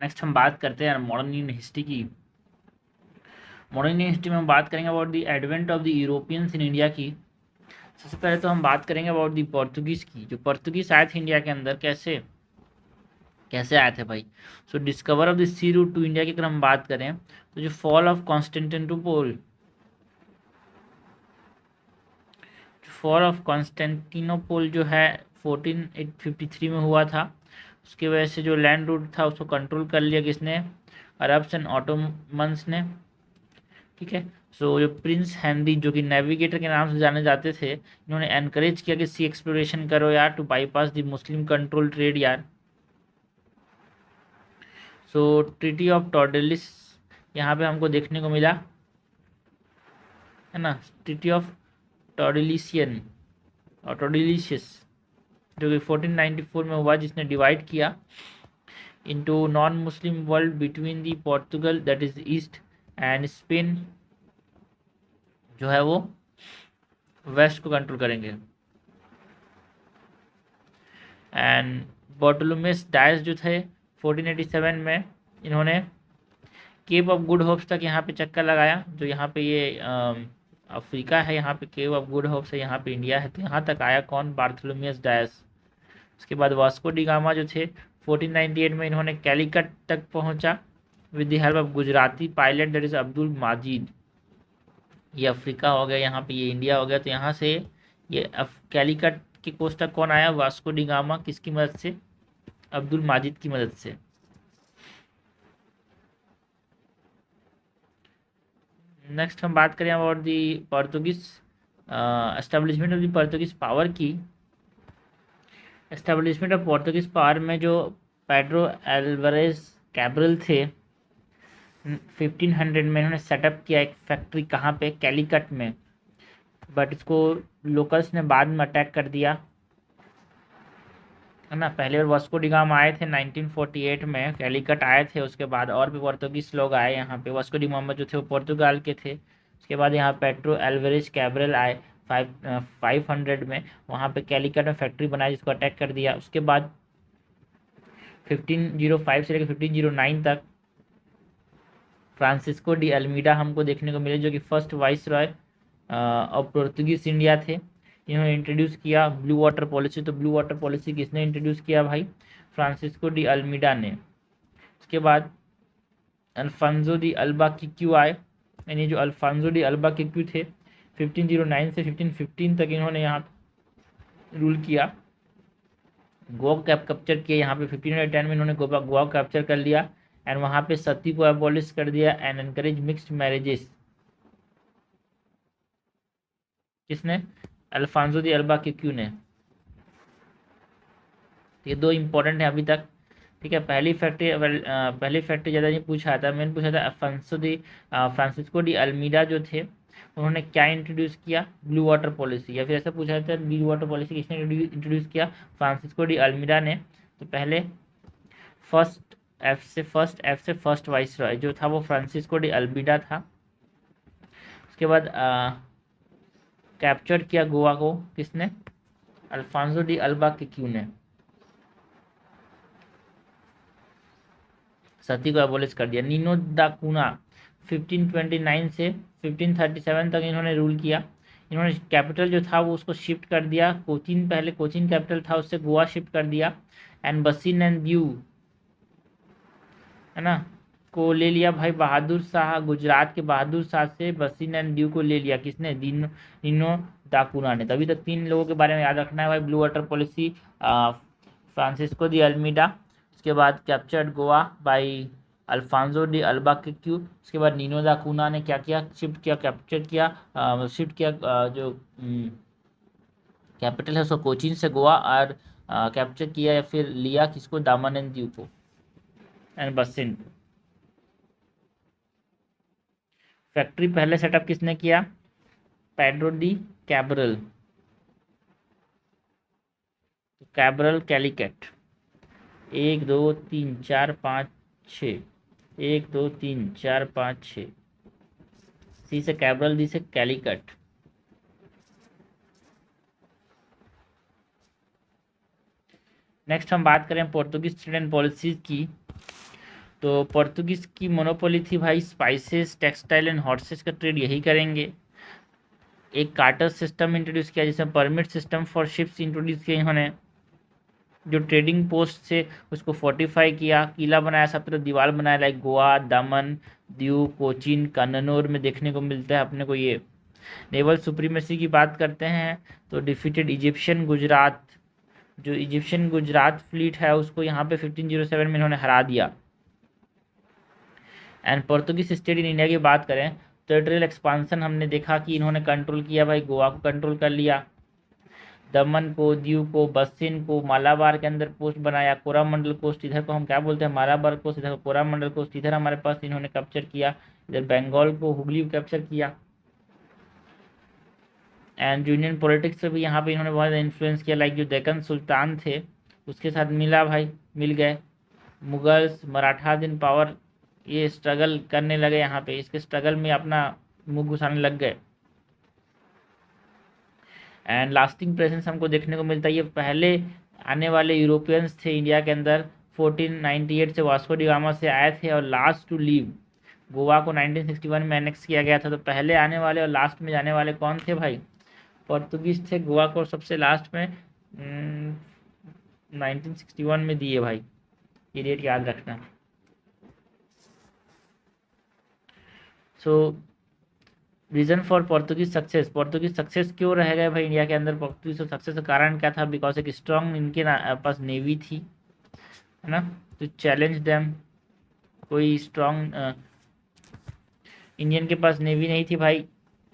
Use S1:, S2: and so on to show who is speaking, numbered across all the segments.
S1: Next हम बात करते हैं मॉडर्न इंडियन हिस्ट्री की। मॉडर्न इंडियन हिस्ट्री में हम बात करेंगे about the advent of the Europeans in India की। सबसे पहले तो हम बात करेंगे अबाउट द पोर्तुगीज़ की। जो पोर्तुगीज़ आए थे इंडिया के अंदर, कैसे कैसे आए थे भाई। So discover of the sea route to India की अगर हम बात करें तो जो फॉल ऑफ कॉन्स्टेंटिनोपोल जो है 1453 में हुआ था। उसकी वजह से जो लैंड रूट था उसको कंट्रोल कर लिया किसने, अरब्स एंड ऑटोमन्स ने। ठीक है। सो जो प्रिंस हेनरी जो कि नेविगेटर के नाम से जाने जाते थे, इन्होंने एनकरेज किया कि सी एक्सप्लोरेशन करो यार, to bypass the Muslim control trade यार। सो ट्रीटी ऑफ टॉर्डेलिस यहाँ पे हमको देखने को मिला, है ना। ट्रीटी ऑफ टॉर्डेलिसियन और टॉर्डेलिशियस जो कि 1494 में हुआ, जिसने डिवाइड किया into non Muslim world between the Portugal that is east and Spain जो है वो वेस्ट को कंट्रोल करेंगे। एंड बर्टोलोमेस डायस जो थे 1487 में, इन्होंने केप ऑफ गुड होप्स तक यहाँ पे चक्कर लगाया। जो यहाँ पे ये अफ्रीका है, यहाँ पे केप ऑफ गुड होप्स है, यहाँ पे इंडिया है, तो यहाँ तक आया कौन, बार्थोलोमियस डायस। उसके बाद वास्को डी गामा जो थे 1498 में, इन्होंने कैलिकट तक पहुँचा with the help of Gujarati pilot that is Abdul Majid. ये अफ्रीका हो गया, यहाँ पे ये इंडिया हो गया। तो यहाँ से ये कैलिकट की कोस्ट तक कौन आया, वास्को डी गामा, किसकी मदद से, अब्दुल माजिद की मदद से। नेक्स्ट हम बात करें about the Portuguese establishment of the Portuguese power की। एस्टेब्लिशमेंट ऑफ पोर्तुगीज पावर में जो पेड्रो एल्वारेज कैब्रल थे, 1500 में इन्होंने सेटअप किया एक फैक्ट्री, कहाँ पे, कैलिकट में। बट इसको लोकल्स ने बाद में अटैक कर दिया, है ना। पहले और वास्को डी गामा आए थे 1948 में, कैलिकट आए थे। उसके बाद और भी पोर्तुगीज लोग आए यहाँ पे। वास्को डी गामा जो थे वो पोर्तुगाल के थे। उसके बाद यहाँ पेट्रो एल्वेरेज कैब्रल आए 500 में, वहाँ पे कैलिकट में फैक्ट्री बनाई जिसको अटैक कर दिया। उसके बाद 1505 से लेकर 1509 तक फ्रांसिस्को डी अल्मीडा हमको देखने को मिले, जो कि first vice Roy of Portuguese India थे। इन्होंने इंट्रोड्यूस किया ब्लू वाटर पॉलिसी। तो ब्लू वाटर पॉलिसी किसने इंट्रोड्यूस किया भाई, फ्रांसिस्को डी अल्मीडा ने। उसके बाद अल्फांजो डी अल्बा किक्यू आए, यानी जो अल्फांजो डी अल्बा किक्यू थे 1509 से 1515 तक इन्होंने यहाँ रूल किया। गोवा कैप्चर किया यहाँ पे 1510 में, इन्होंने गोवा कैप्चर कर लिया एंड वहाँ पे सती को एबॉलिश कर दिया एंड एनकरेज मिक्स्ड मैरिजेस। किसने, अल्फांसो दी अल्बा किक्यू ने। ये दो इंपॉर्टेंट है अभी तक। ठीक है। पहली फैक्ट्री ज़्यादा नहीं पूछा था, मैंने पूछा था फ्रांसिस्को डी अल्मीडा जो थे उन्होंने क्या इंट्रोड्यूस किया, ब्लू वाटर पॉलिसी। या फिर ऐसा पूछा था ब्लू वाटर पॉलिसी किसने इंट्रोड्यूस किया, फ्रांसिस्को डी अल्मीडा ने। तो पहले फर्स्ट वाइस रॉय जो था वो फ्रांसिस्को डी अल्मीडा था। उसके बाद कैप्चर किया गोवा को किसने, अल्फांसो डी अल्बा किक्यू ने। सती को एबोलिश कर दिया। नीनो दा कूना 1529 से 1537 तक इन्होंने रूल किया। इन्होंने कैपिटल जो था वो उसको शिफ्ट कर दिया, कोचीन, पहले कोचीन कैपिटल था उससे गोवा शिफ्ट कर दिया। एंड बसीन एंड दीव, है ना, को ले लिया भाई बहादुर शाह, गुजरात के बहादुर शाह से बसीन एंड दीव को ले लिया किसने, नीनो दा कूना ने। तभी तक तीन लोगों के बारे में याद रखना है भाई, blue water policy, Francisco de Almeida, उसके बाद captured Goa by Alfonso de Albuquerque. उसके बाद नीनो दा कूना ने क्या किया, शिफ्ट किया, कैप्चर किया, शिफ्ट किया जो कैपिटल है उसको कोचीन से गोवा, और कैप्चर किया या फिर लिया किसको, दामन एंड दीव को एंड बसिन। फैक्ट्री पहले सेटअप किसने किया, Pedro de Cabral, Cabral Calicut. 1 2 3 4 5 6, 1 2 3 4 5 6, सी से कैब्रल, डी से कैलिकट। नेक्स्ट हम बात करें पोर्तुगीज ट्रेड एंड पॉलिसीज की। तो पोर्तुगीज़ की मोनोपोली थी भाई, स्पाइसेस, टेक्सटाइल एंड हॉर्सेस का ट्रेड यही करेंगे। एक कार्टर सिस्टम इंट्रोड्यूस किया, जिसमें permit system for ships introduce किए इन्होंने। जो ट्रेडिंग पोस्ट से उसको फोर्टिफाई किया, किला बनाया, सब तरफ दीवार बनाया, लाइक गोवा, दमन, दीव, कोचीन, कन्नौर में देखने को मिलता है अपने को ये। नेवल सुप्रीमेसी की बात करते हैं तो डिफीटेड इजिप्शियन गुजरात, जो इजिप्शियन गुजरात फ्लीट है उसको यहाँ पे 1507 में इन्होंने हरा दिया। And Portuguese state in India की बात करें, टेरिटोरियल एक्सपांसन हमने देखा कि इन्होंने कंट्रोल किया भाई, गोवा को कंट्रोल कर लिया, दमन को, दीव को, बस्सिन को, मालाबार के अंदर पोस्ट बनाया, कोरामंडल कोस्ट इधर को हम क्या बोलते हैं, मालाबार कोस्ट, इधर कोरामंडल कोस्ट, इधर हमारे पास इन्होंने कैप्चर किया, इधर बंगाल को, हुगली को कैप्चर किया। एंड यूनियन पॉलिटिक्स पे भी यहाँ पे इन्होंने बहुत इन्फ्लुएंस किया, लाइक जो डेक्कन सुल्तान थे उसके साथ मिला भाई, मिल गए। मुगल्स, मराठाज इन पावर, ये स्ट्रगल करने लगे यहाँ पे, इसके स्ट्रगल में अपना मुँह घुसाने लग गए। एंड लास्टिंग प्रेजेंस हमको देखने को मिलता है, ये पहले आने वाले यूरोपियंस थे इंडिया के अंदर, 1498 से वास्को डी गामा से आए थे और लास्ट टू लीव। गोवा को 1961 में एनेक्स किया गया था, तो पहले आने वाले और लास्ट में जाने वाले कौन थे भाई, पोर्तुगीज थे। गोवा को सबसे लास्ट में 1961 में दिए भाई, ये डेट याद रखना। सो रीज़न फॉर पोर्तुगीज सक्सेस क्यों रह गए भाई इंडिया के अंदर पोर्तुगीज सक्सेस का कारण क्या था, बिकॉज एक स्ट्रॉन्ग इनके पास नेवी थी, है ना, तो चैलेंज देम। कोई स्ट्रॉन्ग इंडियन के पास नेवी नहीं थी भाई,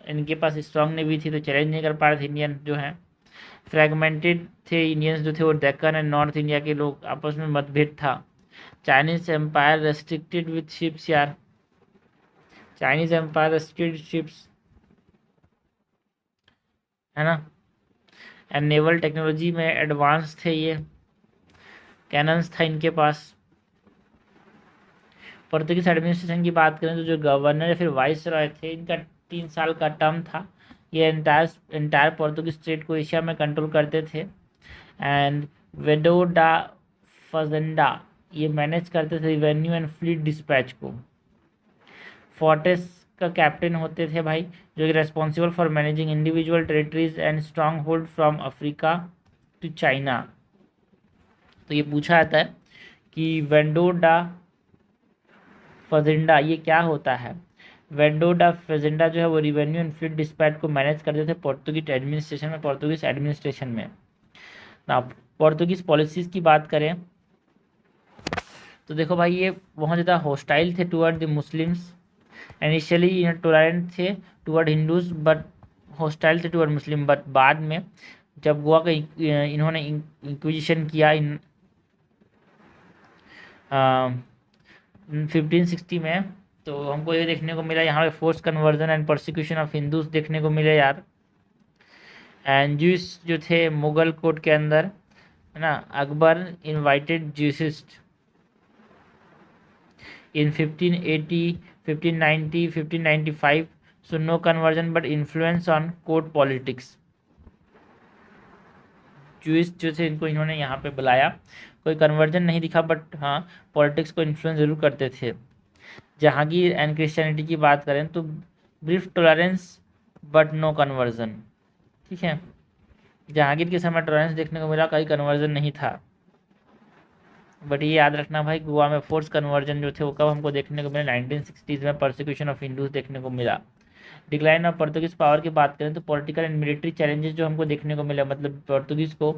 S1: इनके पास स्ट्रॉन्ग नेवी थी तो चैलेंज नहीं कर पा रहे थे इंडियन जो है। फ्रेगमेंटेड थे इंडियंस जो थे वो, डेक्कन एंड नॉर्थ इंडिया के लोग आपस में मतभेद था। Chinese empire restricted with ships यार, चाइनीज एम्पायर रेस्ट्रिक्टेड शिप्स, है ना। एंड नेवल टेक्नोलॉजी में एडवांस थे ये, कैनन्स था इनके पास। पोर्तुगीज एडमिनिस्ट्रेशन की बात करें तो जो गवर्नर या फिर वाइस रॉय थे, इनका 3 साल का टर्म था। ये एंटायर पोर्तुगीज स्टेट को एशिया में कंट्रोल करते थे। एंड वेडो डा फजेंडा ये मैनेज करते थे रिवेन्यू एंड फ्लीट डिस्पैच को। फोर्टेस का कैप्टन होते थे भाई, जो कि responsible for managing individual territories and strong hold from Africa to China. तो ये पूछा जाता है कि वेंडो डा फजेंडा ये क्या होता है। वेंडो डा फजेंडा जो है वो रिवेन्यू एंड फ्लीट डिस्पैच को मैनेज करते थे पोर्तुगीज एडमिनिस्ट्रेशन में। ना पोर्तुगीज पॉलिसीज़ की बात करें तो देखो भाई, ये बहुत ज़्यादा हॉस्टाइल थे toward the Muslims. Initially tolerant थे टुवर्ड हिंदूज बट हॉस्टाइल थे टुवर्ड मुस्लिम, बट बाद में जब गोवा का इन्होंने इंक्विजिशन किया 1560 में, तो हमको ये देखने को मिला यहाँ पे force conversion and prosecution of Hindus देखने को मिले यार। एंड ज्यूस जो थे मुगल कोर्ट के अंदर, है ना, Akbar invited ज्यूसिस्ट in 1580, 1590, 1595, so no conversion but influence on court politics। Jewish जो थे इनको इन्होंने यहाँ पे बुलाया, कोई कन्वर्जन नहीं दिखा बट हाँ पॉलिटिक्स को इन्फ्लुएंस ज़रूर करते थे। जहांगीर एंड क्रिश्चियनिटी की बात करें तो brief tolerance but no conversion, ठीक है। जहांगीर के समय टॉलरेंस देखने को मिला, कहीं कन्वर्जन नहीं था। बट ये याद रखना भाई, गोवा में फोर्स कन्वर्जन जो थे वो कब हमको देखने को मिला, 1960s में परसिक्यूशन ऑफ हिंदूज देखने को मिला। डिक्लाइन ऑफ पोर्तुगीज पावर की बात करें तो पॉलिटिकल एंड मिलिट्री चैलेंजेस जो हमको देखने को मिला, मतलब पोर्तुगीज़ को,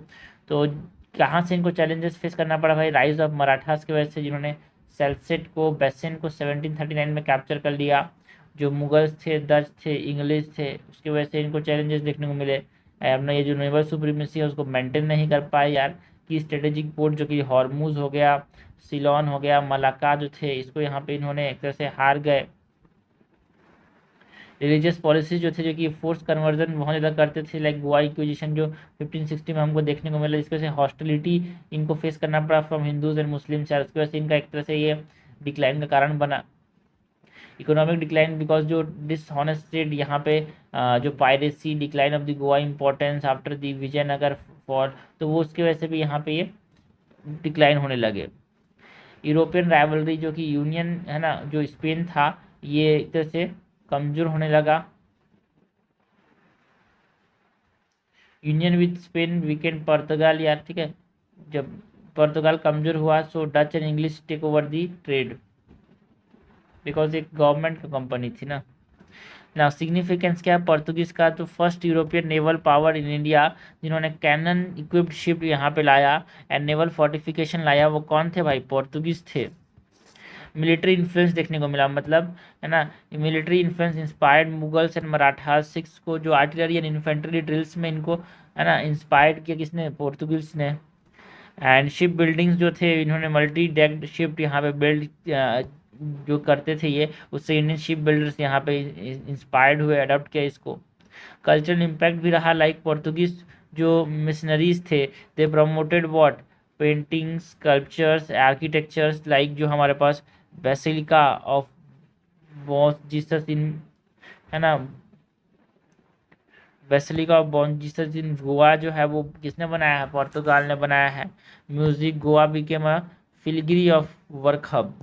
S1: तो कहाँ से इनको चैलेंजेस फेस करना पड़ा भाई, राइज ऑफ मराठास की वजह से, जिन्होंने सेल्सेट को, बेसिन को 1739 में कैप्चर कर लिया। जो मुगल्स थे, डच थे, इंग्लिश थे, उसकी वजह से इनको चैलेंजेस देखने को मिले। अपना ये जो नेवल सुप्रीमेसी है उसको मेंटेन नहीं कर पाए यार, कि स्ट्रेटेजिक पोर्ट जो कि हॉर्मुज हो गया, सिलोन हो गया, मलाका जो थे, इसको यहाँ पे इन्होंने एक तरह से हार गए। रिलीजियस पॉलिसी जो थे, जो कि फोर्स कन्वर्जन बहुत ज़्यादा करते थे, लाइक गोवा इंक्विजिशन जो 1560 में हमको देखने को मिला, जिसकी वजह से हॉस्टिलिटी इनको फेस करना पड़ा फ्रॉम हिंदूज एंड मुस्लिम्स यार, उसकी वजह से इनका एक तरह से ये डिक्लाइन का कारण बना। इकोनॉमिक डिक्लाइन बिकॉज जो डिसऑनेस्ट ट्रेड यहाँ पे, जो piracy, decline of the Goa importance after the Vijayanagar for, तो वो उसकी वजह से भी यहाँ पे ये डिक्लाइन होने लगे। यूरोपियन राइवलरी जो कि यूनियन है ना, जो स्पेन था, ये एक तरह से कमज़ोर होने लगा। Union with Spain weakened Portugal यार, ठीक है। जब पुर्तगाल कमज़ोर हुआ so Dutch and English take over the trade, because एक गवर्नमेंट की कंपनी थी ना। ना सिग्निफिकेंस क्या है पोर्तुगीज का, तो first European naval power in India, जिन्होंने कैनन इक्विप्ड शिप यहाँ पे लाया एंड नेवल फोर्टिफिकेशन लाया, वो कौन थे भाई? पोर्तुगीज थे। मिलिट्री इन्फ्लुएंस देखने को मिला, मतलब है ना, military influence inspired Mughals and Maratha six को, जो आर्टिलरी एंड इन्फेंट्री ड्रिल्स में इनको है ना इंस्पायर्ड किया किसने? पोर्तुगीज ने। एंड शिप बिल्डिंग्स जो थे, इन्होंने मल्टी डेक्ड शिप यहाँ पे बिल्ड जो करते थे ये, उससे इंडियन शिप बिल्डर्स यहाँ पे इंस्पायर्ड हुए, अडॉप्ट किया इसको। कल्चरल इम्पैक्ट भी रहा, लाइक पोर्तुगीज जो मिशनरीज थे, they promoted what? Paintings, sculptures, architectures, like जो हमारे पास basilica of Bom Jesus in, है ना, basilica of Bom Jesus in Goa जो है वो किसने बनाया है? पोर्तुगाल ने बनाया है। Music, Goa became a filigree of work hub.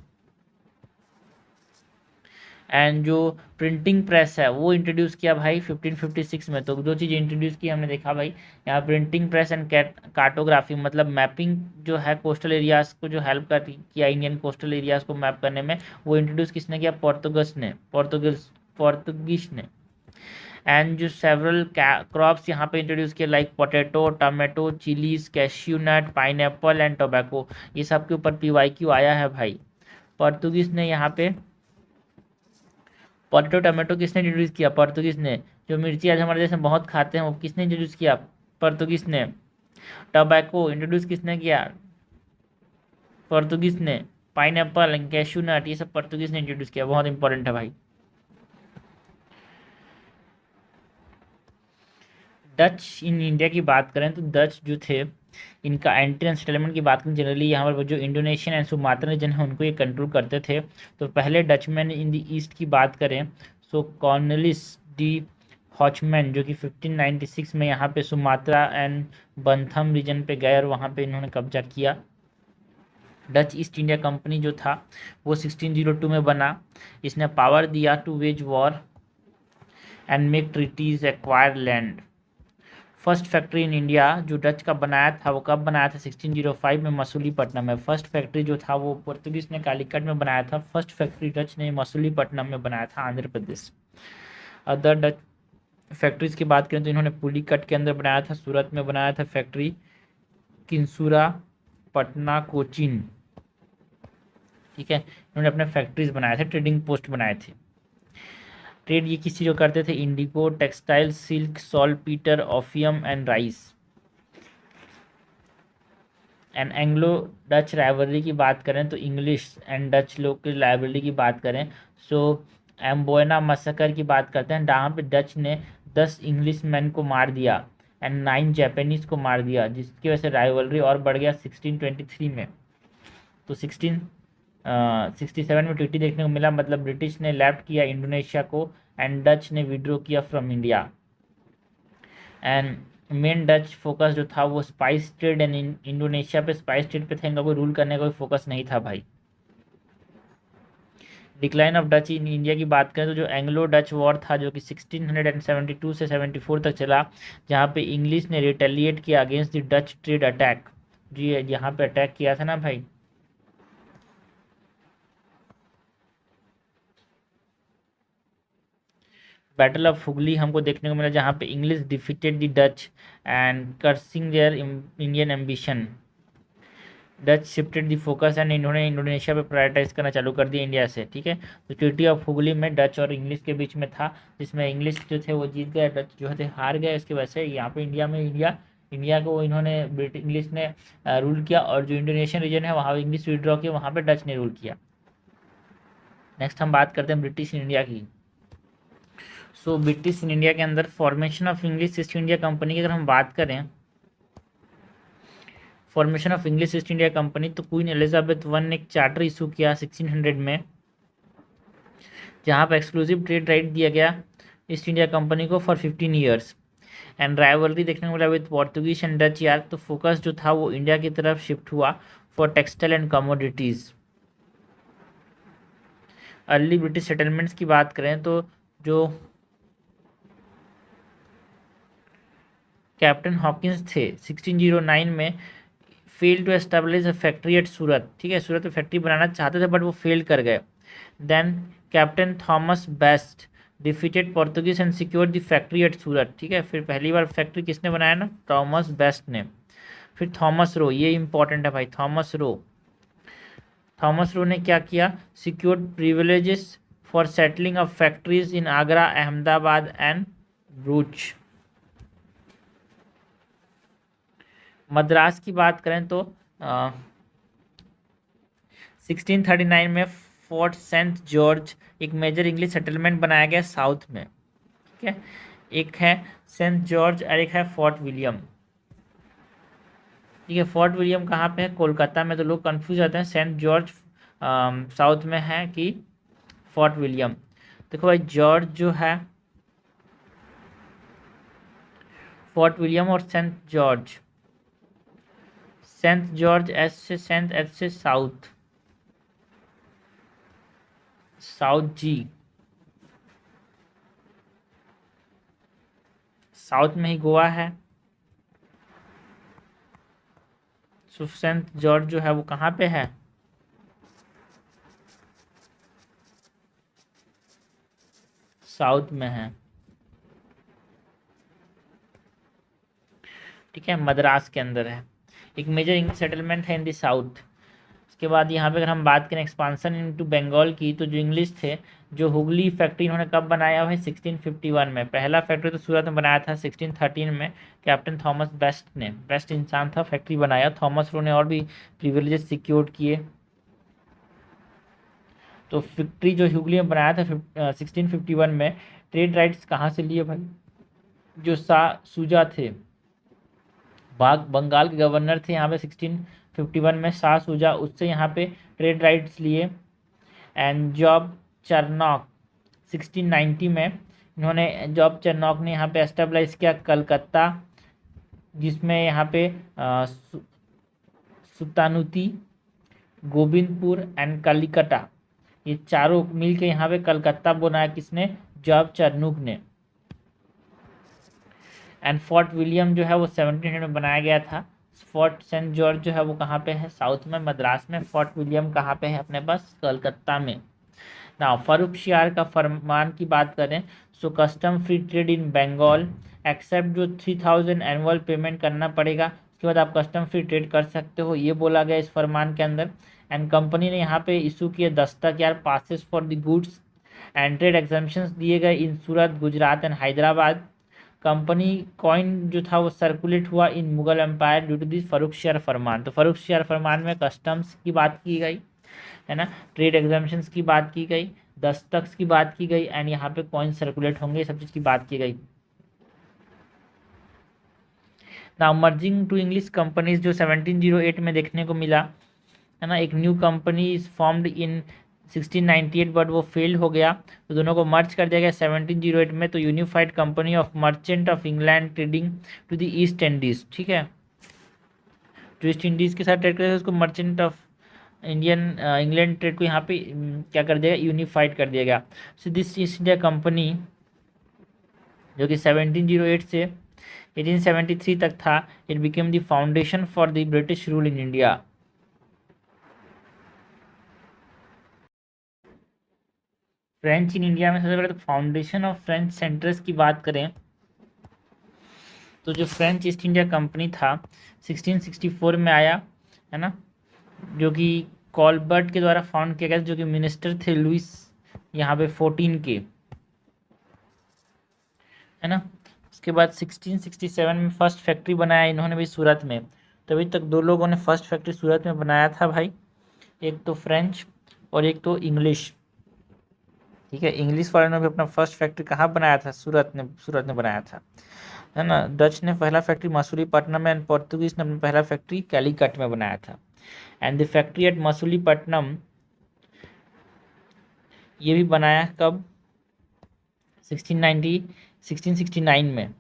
S1: And जो प्रिंटिंग प्रेस है वो इंट्रोड्यूस किया भाई 1556 में। तो दो चीज़ इंट्रोड्यूस की हमने देखा भाई, यहाँ प्रिंटिंग प्रेस एंड कार्टोग्राफी, मतलब मैपिंग जो है कोस्टल एरियाज को जो हेल्प कर किया इंडियन कोस्टल एरियाज को मैप करने में, वो इंट्रोड्यूस किसने किया? पोर्तुगीज ने। एंड जो सेवरल क्रॉप्स यहाँ पे इंट्रोड्यूस किया, like potato, tomato, chillies, cashew nut, pineapple and tobacco, ये सब के ऊपर PYQ आया है भाई। पोर्तुगीज ने यहाँ पे पोटैटो टमाटो किसने इंट्रोड्यूस किया? पोर्तुगीज ने। जो मिर्ची आज हमारे देश में बहुत खाते हैं वो किसने इंट्रोड्यूस किया? पोर्तुगीज ने। टोबैको इंट्रोड्यूस किसने किया? पोर्तुगीज ने। पाइनएप्पल, कैश्यू नट, ये सब पोर्तुगीज ने इंट्रोड्यूस किया, बहुत इंपॉर्टेंट है भाई। डच इन इंडिया की बात करें तो डच जो थे, इनका एंट्री एंड सेटलमेंट की बात करें, जनरली यहाँ पर जो इंडोनेशियन एंड सुमात्रा रीजन है उनको ये कंट्रोल करते थे। तो पहले डचमैन इन द ईस्ट की बात करें सो कॉर्नलिस डी हॉचमैन, जो कि 1596 में यहाँ पे सुमात्रा एंड बंथम रीजन पे गए और वहाँ पे इन्होंने कब्जा किया। डच ईस्ट इंडिया कंपनी जो था वो 1602 में बना। इसने पावर दिया to wage war and make treaties, acquire land. First factory in India जो डच का बनाया था वो कब बनाया था? 1605 में मसूलीपट्टनम में। फर्स्ट फैक्ट्री जो था वो पोर्तुगीज ने कालीकट में बनाया था। फर्स्ट फैक्ट्री डच ने मसूलीपट्टनम में बनाया था, Andhra Pradesh. Other Dutch factories की बात करें तो इन्होंने पुलिकट के अंदर बनाया था, सूरत में बनाया था फैक्ट्री, किंसूरा, पटना, कोचीन, ठीक है। इन्होंने अपने फैक्ट्रीज बनाए थे, ट्रेडिंग पोस्ट बनाए थे। ट्रेड ये किस चीज़ को करते थे? Indigo, textile, silk, saltpetre, opium and rice. And Anglo Dutch rivalry की बात करें तो इंग्लिश एंड डच लोग की राइवलरी की बात करें सो एम्बोयना मसकर की बात करते हैं, जहाँ पे डच ने 10 इंग्लिश मैन को मार दिया एंड 9 जापानीज को मार दिया, जिसकी वजह से राइवलरी और बढ़ गया 1623 में। तो 1667 में ट्रीटी देखने को मिला, मतलब ब्रिटिश ने लेफ्ट किया इंडोनेशिया को एंड डच ने विड्रॉ किया from India. And main Dutch focus जो था वो स्पाइस ट्रेड एंड इंडोनेशिया पे स्पाइस ट्रेड पे था, इनका कोई रूल करने का कोई फोकस नहीं था भाई। Decline of Dutch in India की बात करें तो जो एंग्लो डच वॉर था जो कि 1672 से 74 तक चला, जहाँ पे इंग्लिश ने रिटेलिएट किया against the Dutch trade attack. जी यहाँ पे अटैक किया था ना भाई, बैटल ऑफ हुगली हमको देखने को मिला, जहाँ पे English defeated the Dutch and cursing their Indian ambition. Dutch shifted the focus and इन्होंने इंडोनेशिया पे प्रायोरिटाइज करना चालू कर दिया इंडिया से, ठीक है। तो ट्रीटी ऑफ हुगली में डच और इंग्लिश के बीच में था, जिसमें इंग्लिश जो थे वो जीत गए, डच जो थे हार गए। इसकी वजह से यहाँ पे इंडिया में इंडिया को इन्होंने इंग्लिश ने रूल किया, और जो इंडोनेशियन रीजन है वहाँ इंग्लिश विड्रॉ किया, वहाँ पे डच ने रूल किया। नेक्स्ट हम बात करते हैं ब्रिटिश इंडिया की। सो ब्रिटिश इंडिया के अंदर formation of English east India company की अगर हम बात करें, formation of English east India company, तो क्वीन एलिजाबेथ वन ने एक चार्टर इशू किया 1600 में, जहाँ पर एक्सक्लूसिव ट्रेड राइट दिया गया ईस्ट इंडिया कंपनी को फॉर 15 ईयर्स। एंड राइवलरी देखने को मिला विद पोर्तुगीज एंड डच यार, तो फोकस जो था वो इंडिया की तरफ शिफ्ट हुआ for textile and commodities. Early British settlements की बात करें तो जो कैप्टन हॉकिंस थे 1609 में fail to establish a factory at Surat, ठीक है, सूरत में फैक्ट्री बनाना चाहते थे बट वो फेल कर गए। Then captain Thomas Best defeated Portuguese and secured the factory at Surat, ठीक है, फिर पहली बार फैक्ट्री किसने बनाया ना, थॉमस बेस्ट ने। फिर थॉमस रो, ये इंपॉर्टेंट है भाई, थॉमस रो ने क्या किया, secured privileges for settling of factories in Agra, Ahmedabad and Bharuch. Madras की बात करें तो 1639 में फोर्ट सेंट जॉर्ज एक मेजर इंग्लिश सेटलमेंट बनाया गया साउथ में, ठीक है, एक है सेंट जॉर्ज और एक है फोर्ट विलियम, ठीक है। फोर्ट विलियम कहाँ पे है, कोलकाता में, तो लोग कंफ्यूज होते हैं सेंट जॉर्ज साउथ में है कि फोर्ट विलियम। देखो भाई जॉर्ज जो है, फोर्ट विलियम और सेंट जॉर्ज एस से, सेंट एस से साउथ, जी साउथ में ही गोवा है। सो सेंट जॉर्ज जो है वो कहाँ पे है, साउथ में है, ठीक है, मद्रास के अंदर है, एक मेजर इंग्लिश सेटलमेंट है इन दी साउथ। उसके बाद यहाँ पे अगर हम बात करें एक्सपांसन इनटू बंगाल की, तो जो इंग्लिश थे, जो हुगली फैक्ट्री इन्होंने कब बनाया भाई, 1651 में। पहला फैक्ट्री तो सूरत में बनाया था 1613 में, कैप्टन थॉमस बेस्ट ने, बेस्ट इंसान था, फैक्ट्री बनाया। थॉमस रो ने और भी प्रिविलेजेस सिक्योर किए। तो फैक्ट्री जो हुगली में बनाया था 1651 में, ट्रेड राइट्स कहाँ से लिए भाई, जो सुजा थे, बंगाल के गवर्नर थे यहाँ पे 1651 में, शाह सुजा, उससे यहाँ पे ट्रेड राइट्स लिए। एंड जॉब चरनॉक 1690 में, इन्होंने जॉब चरनॉक ने यहाँ पे एस्टेब्लिश किया कलकत्ता, जिसमें यहाँ पे सुल्तानुती, गोविंदपुर एंड कलिकटा, ये चारों मिल के यहाँ पे कलकत्ता बनाया, किसने, जॉब चरनूक ने। एंड फोर्ट विलियम जो है वो 1700 में बनाया गया था। फोर्ट सेंट जॉर्ज जो है वो कहाँ पे है, साउथ में, मद्रास में। फोर्ट विलियम कहाँ पे है अपने पास, कलकत्ता में। ना फर्रुखशियार का फरमान की बात करें, so custom free trade in Bengal, except जो 3000 एनुअल पेमेंट करना पड़ेगा, उसके बाद आप कस्टम फ्री ट्रेड कर सकते हो, ये बोला गया इस फरमान के अंदर। एंड कंपनी ने यहाँ पे इशू किए दस्तक यार passes for the goods and trade exemptions दिए गए in Surat, Gujarat and Hyderabad. Company coin जो था वो सर्कुलेट हुआ in Mughal empire due to this Farrukhsiyar फरमान। तो फर्रुखशियार फरमान में कस्टम्स की बात की गई है ना, ट्रेड एग्जाम्पशंस की बात की गई, दस्तक की बात की गई, एंड यहाँ पे कॉइन सर्कुलेट होंगे, सब चीज़ की बात की गई। Now merging to English companies जो 1708 में देखने को मिला है ना, एक new company is formed in 1698 but वो फेल हो गया, तो दोनों को मर्ज कर दिया गया 1708 में। तो unified company of merchant of England trading to the East Indies, ठीक है, जो ईस्ट इंडीज़ के साथ ट्रेड करते थे उसको मर्चेंट ऑफ इंग्लैंड ट्रेड को यहाँ पे क्या कर दिया, यूनिफाइड कर दिया गया। So this east India company जो कि 1708 से 1873 तक था, it became the foundation for the British rule in India. French in India में सबसे पहले तो फाउंडेशन ऑफ फ्रेंच सेंटर्स की बात करें तो जो फ्रेंच ईस्ट इंडिया कंपनी था 1664 में आया है ना, जो कि कॉलबर्ट के द्वारा फाउंड किया गया, जो कि मिनिस्टर थे लुइस यहाँ पे 14 के, है ना। उसके बाद 1667 में फर्स्ट फैक्ट्री बनाया इन्होंने भी सूरत में। तो अभी तक दो लोगों ने फर्स्ट फैक्ट्री सूरत में बनाया था भाई, एक तो फ्रेंच और एक तो इंग्लिश, ठीक है। इंग्लिश वाले ने भी अपना फर्स्ट फैक्ट्री कहाँ बनाया था, सूरत ने बनाया था, है ना। डच ने पहला फैक्ट्री मसूलीपट्टनम में, एंड पोर्तुगीज ने अपना पहला फैक्ट्री कैलीकट में बनाया था। And the factory eight Masulipatnam ये भी बनाया कब, 1669 में।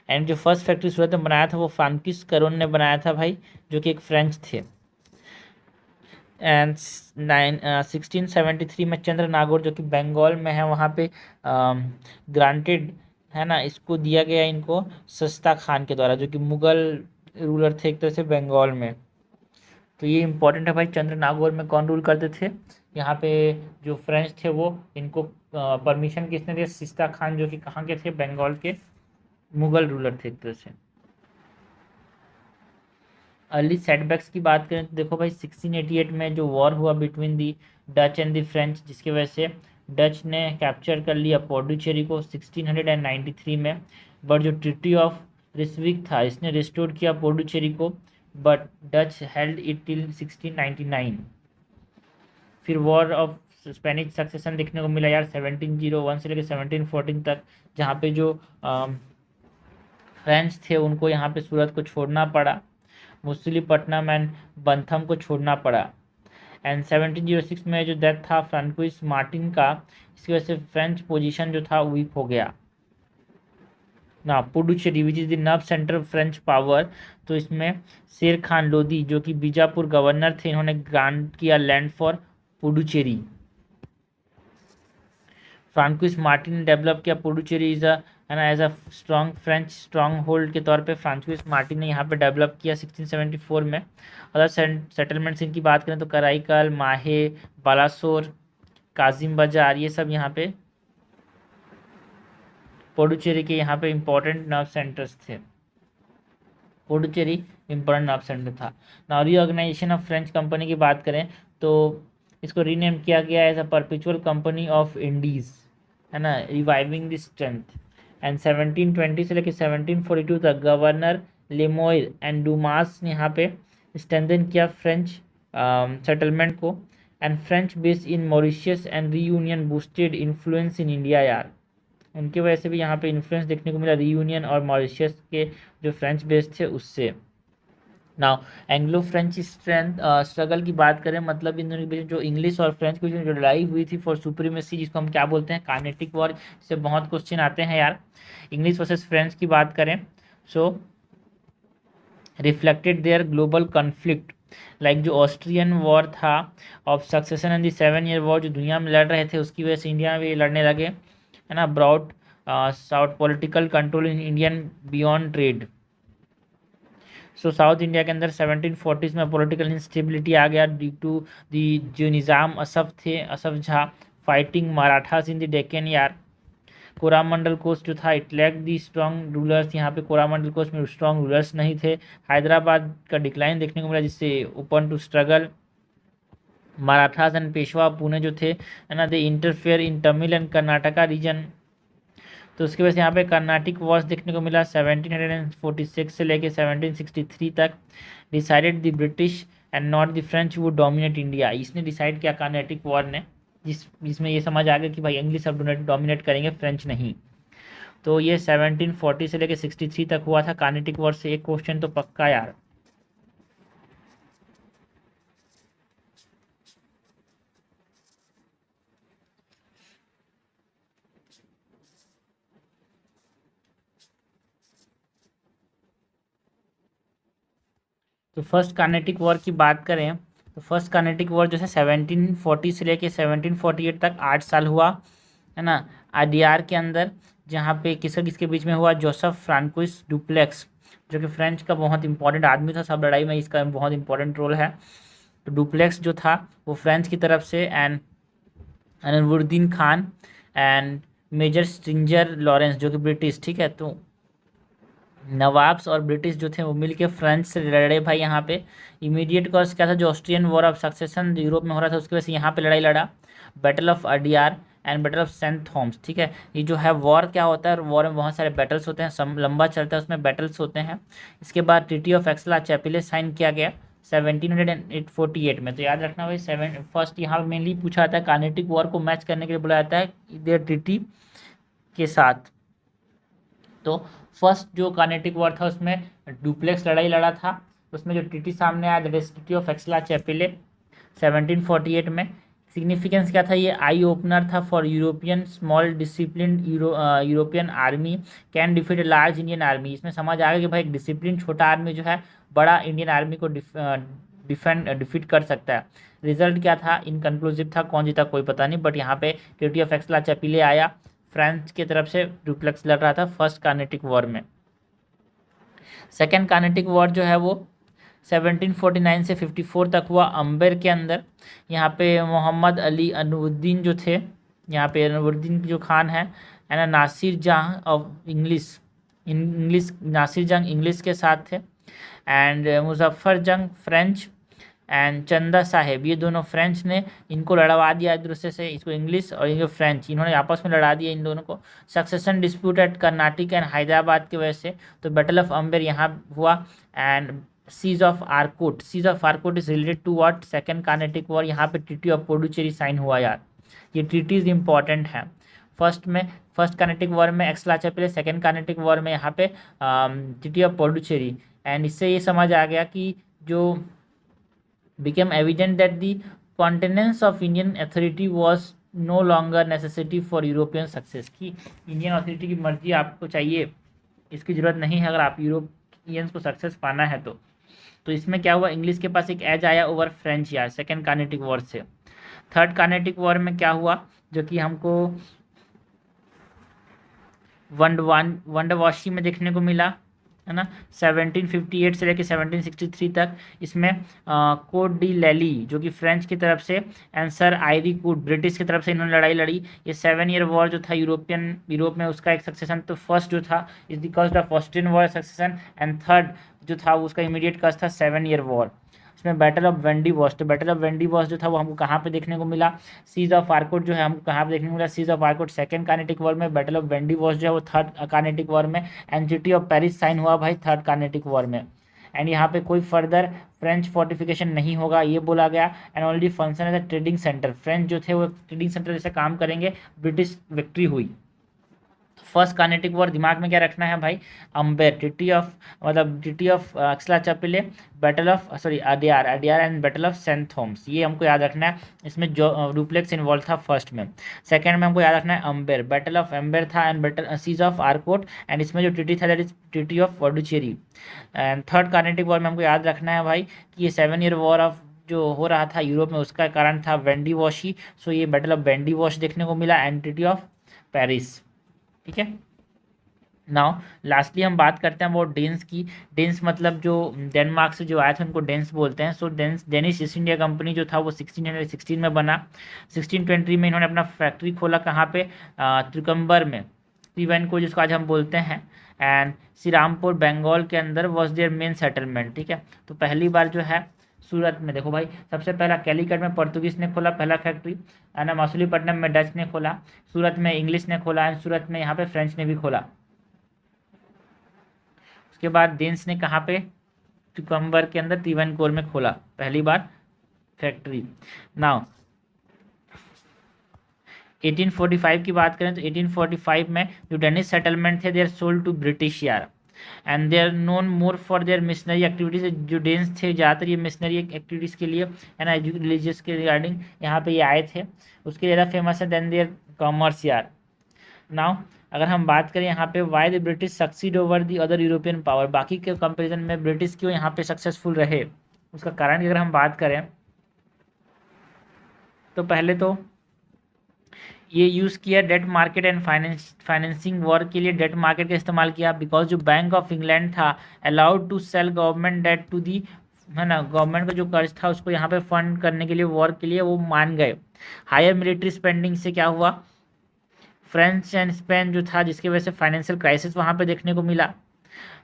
S1: एंड जो फर्स्ट फैक्ट्री सूरत में बनाया था वो फ्रांकिस करोन ने बनाया था भाई, जो कि एक फ्रेंच थे। एंड 1673 में चंद्र नागौर जो कि बंगाल में है वहाँ पे ग्रांटेड है ना, इसको दिया गया इनको सस्ता खान के द्वारा, जो कि मुगल रूलर थे एक तरह से बंगाल में। तो ये इम्पोर्टेंट है भाई, चंद्र नागौर में कौन रूल करते थे यहाँ पे, जो फ्रेंच थे वो, इनको परमिशन किसने दिया, सस्ता खान, जो कि कहाँ के थे, बंगाल के मुगल रूलर थे एक तरह से। अर्ली सेटबैक्स की बात करें तो देखो भाई 1688 में जो वॉर हुआ between the Dutch and the French, जिसकी वजह से डच ने कैप्चर कर लिया पौडुचेरी को 1693 में। बट जो ट्रिटी ऑफ रिस्विक था इसने रिस्टोर किया पौडुचेरी को, but Dutch held it till 1699। फिर वॉर ऑफ स्पेनिश सक्सेशन देखने को मिला यार 1701 से लेकर 1714 तक, जहाँ पे जो फ्रेंच थे उनको यहाँ पे सूरत को छोड़ना पड़ा, मछलीपट्टनम एंड बंथम को छोड़ना पड़ा। एंड 1706 में जो डेथ था फ्रांकोइस मार्टिन का, इसकी वजह से फ्रेंच पोजीशन जो था वीक हो गया ना। Puducherry which is the nerve centre French power, तो इसमें शेर खान लोदी जो कि बीजापुर गवर्नर थे, इन्होंने ग्रांट किया land for Puducherry. Francois Martin ने डेवलप किया पुडुचेरी इज है ना as a strong French strong hold के तौर पे फ्रांकोइस मार्टिन ने यहाँ पे डेवलप किया 1674 में। अदर सेटलमेंट्स इनकी बात करें तो कराईकल, माहे, बालासोर, काजिम बाजार, ये सब यहाँ पे पुडुचेरी के यहाँ पे इम्पोर्टेंट नर्व सेंटर्स थे। पुडुचेरी इम्पोर्टेंट नर्व सेंटर था। Now reorganisation of French company की बात करें तो इसको रीनेम किया गया as a perpetual company of Indies, है ना, रिवाइविंग द स्ट्रेंथ। एंड 1720 से लेकर 1742 तक गवर्नर लेमोयर एंड डुमास ने यहाँ पे स्ट्रेंथन किया फ्रेंच सेटलमेंट को। And French base in Mauritius and reunion boosted influence in India यार, उनकी वजह से भी यहाँ पे इन्फ्लुएंस देखने को मिला रीयूनियन और मॉरिशियस के जो फ्रेंच बेस थे उससे। Now Anglo French strength struggle की बात करें, मतलब इन दोनों के बीच जो इंग्लिश और फ्रेंच के बीच में जो लड़ाई हुई थी फॉर सुप्रीमेसी, जिसको हम क्या बोलते हैं, कार्नेटिक वॉर, इससे बहुत क्वेश्चन आते हैं यार। इंग्लिश वर्सेस फ्रेंच की बात करें so reflected their global conflict, like जो ऑस्ट्रियन वॉर था of succession and the 7 year war जो दुनिया में लड़ रहे थे, उसकी वजह से इंडिया में भी लड़ने लगे, है ना। Broad south political control in Indian beyond trade. So south India के अंदर 1740s में पॉलिटिकल इंस्टेबिलिटी आ गया ड्यू टू दी जो निज़ाम असफ थे, Asaf Jah fighting Marathas in the Deccan यार। कोरामंडल कोस्ट जो था it lacked the strong rulers, यहाँ पे कोरामंडल कोस्ट में स्ट्रॉन्ग रूलर्स नहीं थे। हैदराबाद का डिक्लाइन देखने को मिला, जिससे open to struggle. Marathas and Peshwa Pune जो थे, है ना, they interfere in Tamil and Karnataka region. तो उसकी वजह से यहाँ पे कर्नाटिक वॉर्स देखने को मिला 1746 से लेके 1763 तक। Decided the British and not the French would dominate India, इसने डिसाइड किया कर्नाटिक वॉर ने, जिसमें ये समझ आ गया कि भाई इंग्लिश अब डोमिनेट करेंगे, फ्रेंच नहीं। तो ये 1740 से लेके 63 तक हुआ था कर्नाटिक वॉर से। एक क्वेश्चन तो पक्का यार। तो फर्स्ट कार्नेटिक वॉर की बात करें तो फर्स्ट कार्नेटिक वॉर जो है 1740 से लेके 1748 तक 8 साल हुआ, है ना, आडियार के अंदर, जहाँ पे किसका किसके बीच में हुआ, जोसेफ फ्रांकोइस डुप्लेक्स, जो कि फ्रेंच का बहुत इंपॉर्टेंट आदमी था, सब लड़ाई में इसका बहुत इंपॉर्टेंट रोल है। तो डुप्लेक्स जो था वो फ्रेंच की तरफ से, and Anwaruddin Khan and major Stringer Lawrence जो कि ब्रिटिश, ठीक है। तो नवाब्स और ब्रिटिश जो थे वो मिलके फ्रेंच से लड़े भाई यहाँ पे। इमीडिएट कॉज क्या था, जो Austrian war of succession Europe में हो रहा था, उसकी वजह से यहाँ पे लड़ाई लड़ा, battle of Adyar and battle of Saint Thomas, ठीक है। ये जो है वॉर क्या होता है, वॉर में बहुत सारे बैटल्स होते हैं, लंबा चलता है, उसमें बैटल्स होते हैं। इसके बाद ट्रीटी ऑफ एक्सला चैपिले साइन किया गया 1748 में। तो याद रखना भाई, फर्स्ट यहाँ मेनली पूछा जाता है कार्नेटिक वॉर को मैच करने के लिए बोला जाता है इधर ट्रीटी के साथ। तो फर्स्ट जो कार्नेटिक वॉर था उसमें डुप्लेक्स लड़ाई लड़ा था, उसमें जो ट्रीटी सामने आया दैट इज ट्रीटी ऑफ एक्सला चैपेले 1748 में। सिग्निफिकेंस क्या था, ये आई ओपनर था for European small discipline European army can defeat a large Indian army. इसमें समझ आ गया कि भाई एक डिसिप्लिन छोटा आर्मी जो है बड़ा इंडियन आर्मी को डिफीट कर सकता है। रिजल्ट क्या था, इनकन्क्लूसिव था, कौन जीता कोई पता नहीं, बट यहाँ पे ट्रीटी ऑफ एक्सला चैपिले आया, फ्रांस की तरफ से डुप्लेक्स लड़ रहा था फर्स्ट कार्नेटिक वॉर में। सेकेंड कार्नेटिक वॉर जो है वो 1749 से 54 तक हुआ अम्बर के अंदर। यहाँ पे मोहम्मद अली अनुद्दीन जो थे, यहाँ पे अनुद्दीन जो खान है ना, नासिर जहाँ ऑफ इंग्लिश नासिर जंग इंग्लिश के साथ थे, एंड मुजफ्फर जंग फ्रेंच, एंड चंदा साहेब, ये दोनों फ्रेंच ने इनको लड़वा दिया एक दूसरे से, इसको इंग्लिश और इनको फ्रेंच, इन्होंने आपस में लड़ा दिया इन दोनों को। Succession dispute at Karnataka and Hyderabad की वजह से, तो बैटल ऑफ अम्बेर यहाँ हुआ। And siege of Arcot is related to what, second Carnatic war. यहाँ पे ट्रीटी ऑफ पोंडिचेरी साइन हुआ यार, ये ट्रीटीज इंपॉर्टेंट है। फर्स्ट कार्नेटिक वॉर में एक्सलाचैपिले, सेकेंड कार्नेटिक वॉर में यहाँ पे ट्रीटी ऑफ पोंडिचेरी। एंड इससे ये समझ आ गया कि जो became evident that the continence of Indian authority was no longer necessity for European success, कि इंडियन अथॉरिटी की मर्जी आपको चाहिए, इसकी ज़रूरत नहीं है अगर आप यूरोपियंस को सक्सेस पाना है तो इसमें क्या हुआ, इंग्लिश के पास एक एज आया ओवर फ्रेंच यार सेकेंड कार्नेटिक वॉर से। थर्ड कार्नेटिक वॉर में क्या हुआ, जो कि हमको वंडवाशी में देखने को मिला है ना, 1758 से लेकर 1763 तक। इसमें कोड डी लैली जो कि फ्रेंच की तरफ से, एंड सर आयरी कूड ब्रिटिश की तरफ से इन्होंने लड़ाई लड़ी। ये 7 ईयर वॉर जो था यूरोप में उसका एक सक्सेशन, तो फर्स्ट जो था is the cause of Austrian war succession, and third जो था उसका इमीडिएट कॉज था 7 ईयर वॉर। इसमें बैटल ऑफ वेंडी वॉश, तो बैटल ऑफ वेंडी वॉश जो था वो हमको कहाँ पे देखने को मिला, सीज ऑफ आर्कोट जो है हमको कहाँ पे देखने को मिला, siege of Arcot second Carnatic war में, बैटल ऑफ वेंडी वॉश जो है वो थर्ड कार्नेटिक वॉर में, and treaty of Paris sign हुआ भाई थर्ड कार्नेटिक वॉर में। एंड यहाँ पे कोई फर्दर फ्रेंच फोर्टिफिकेशन नहीं होगा ये बोला गया, and only function as a trading centre, French जो थे वो ट्रेडिंग सेंटर जैसे काम करेंगे, ब्रिटिश विक्ट्री हुई। फर्स्ट कार्नेटिक वॉर दिमाग में क्या रखना है भाई, Ambur, treaty of Aix-la-Chapelle, battle of Adyar and battle of Saint Thomas, ये हमको याद रखना है। इसमें जो डुप्लेक्स इन्वॉल्व था फर्स्ट में। सेकंड में हमको याद रखना है अम्बेर, बैटल ऑफ अम्बेर था, and battle siege of Arcot, and इसमें जो ट्रीटी था that is treaty of Pondicherry. And third Carnatic war में हमको याद रखना है भाई कि ये 7 ईयर वॉर ऑफ जो हो रहा था यूरोप में उसका कारण था वेंडी वॉशी, सो ये बैटल ऑफ वेंडी वॉश देखने को मिला, एंड ट्रीटी ऑफ पेरिस। ठीक है, नाउ लास्टली हम बात करते हैं वो डेंस की। डेंस मतलब जो डेनमार्क से जो आए थे उनको डेंस बोलते हैं। सो डेनिश ईस्ट इंडिया कंपनी जो था वो 1616 में बना। 1620 में इन्होंने अपना फैक्ट्री खोला, कहाँ पे, त्रिकम्बर में, त्रिवेन को जिसको आज हम बोलते हैं, एंड श्रीरामपुर बंगाल के अंदर वॉज देयर मेन सेटलमेंट। ठीक है, तो पहली बार जो है सूरत में, देखो भाई सबसे पहला कैलीकट में पोर्तुगीज ने खोला पहला फैक्ट्री, है ना, मसूलीपट्टनम में डच ने खोला, सूरत में इंग्लिश ने खोला, एंड सूरत में यहाँ पे फ्रेंच ने भी खोला। उसके बाद डेंस ने कहाँ पे, त्रिकम्बर के अंदर त्रिवेनकोर में खोला पहली बार फैक्ट्री। नाउ 1845 की बात करें तो 1845 में जो डेनिश सेटलमेंट थे they are sold to British यार, and they are known more for their missionary activities. जो डेंस थे ज़्यादातर ये मिशनरी एक्टिविटीज़ के लिए, है ना, रिलीजियस के रिगार्डिंग यहाँ पे ये आए थे, उसके ज़्यादा फेमस है देन देयर कॉमर्स यार। नाउ अगर हम बात करें यहाँ पे why the British succeed over the other European power, बाकी के कंपेरिजन में ब्रिटिश क्यों यहाँ पे सक्सेसफुल रहे, उसका कारण की अगर हम बात करें तो पहले तो ये यूज़ किया debt market and financing war के लिए डेट मार्केट का इस्तेमाल किया, बिकॉज जो बैंक ऑफ इंग्लैंड था allowed to sell government debt to the, है ना, गवर्नमेंट का जो कर्ज था उसको यहाँ पे फंड करने के लिए वॉर के लिए वो मान गए। हायर मिलिट्री स्पेंडिंग से क्या हुआ, फ्रांस एंड स्पेन जो था जिसकी वजह से फाइनेंशियल क्राइसिस वहाँ पे देखने को मिला,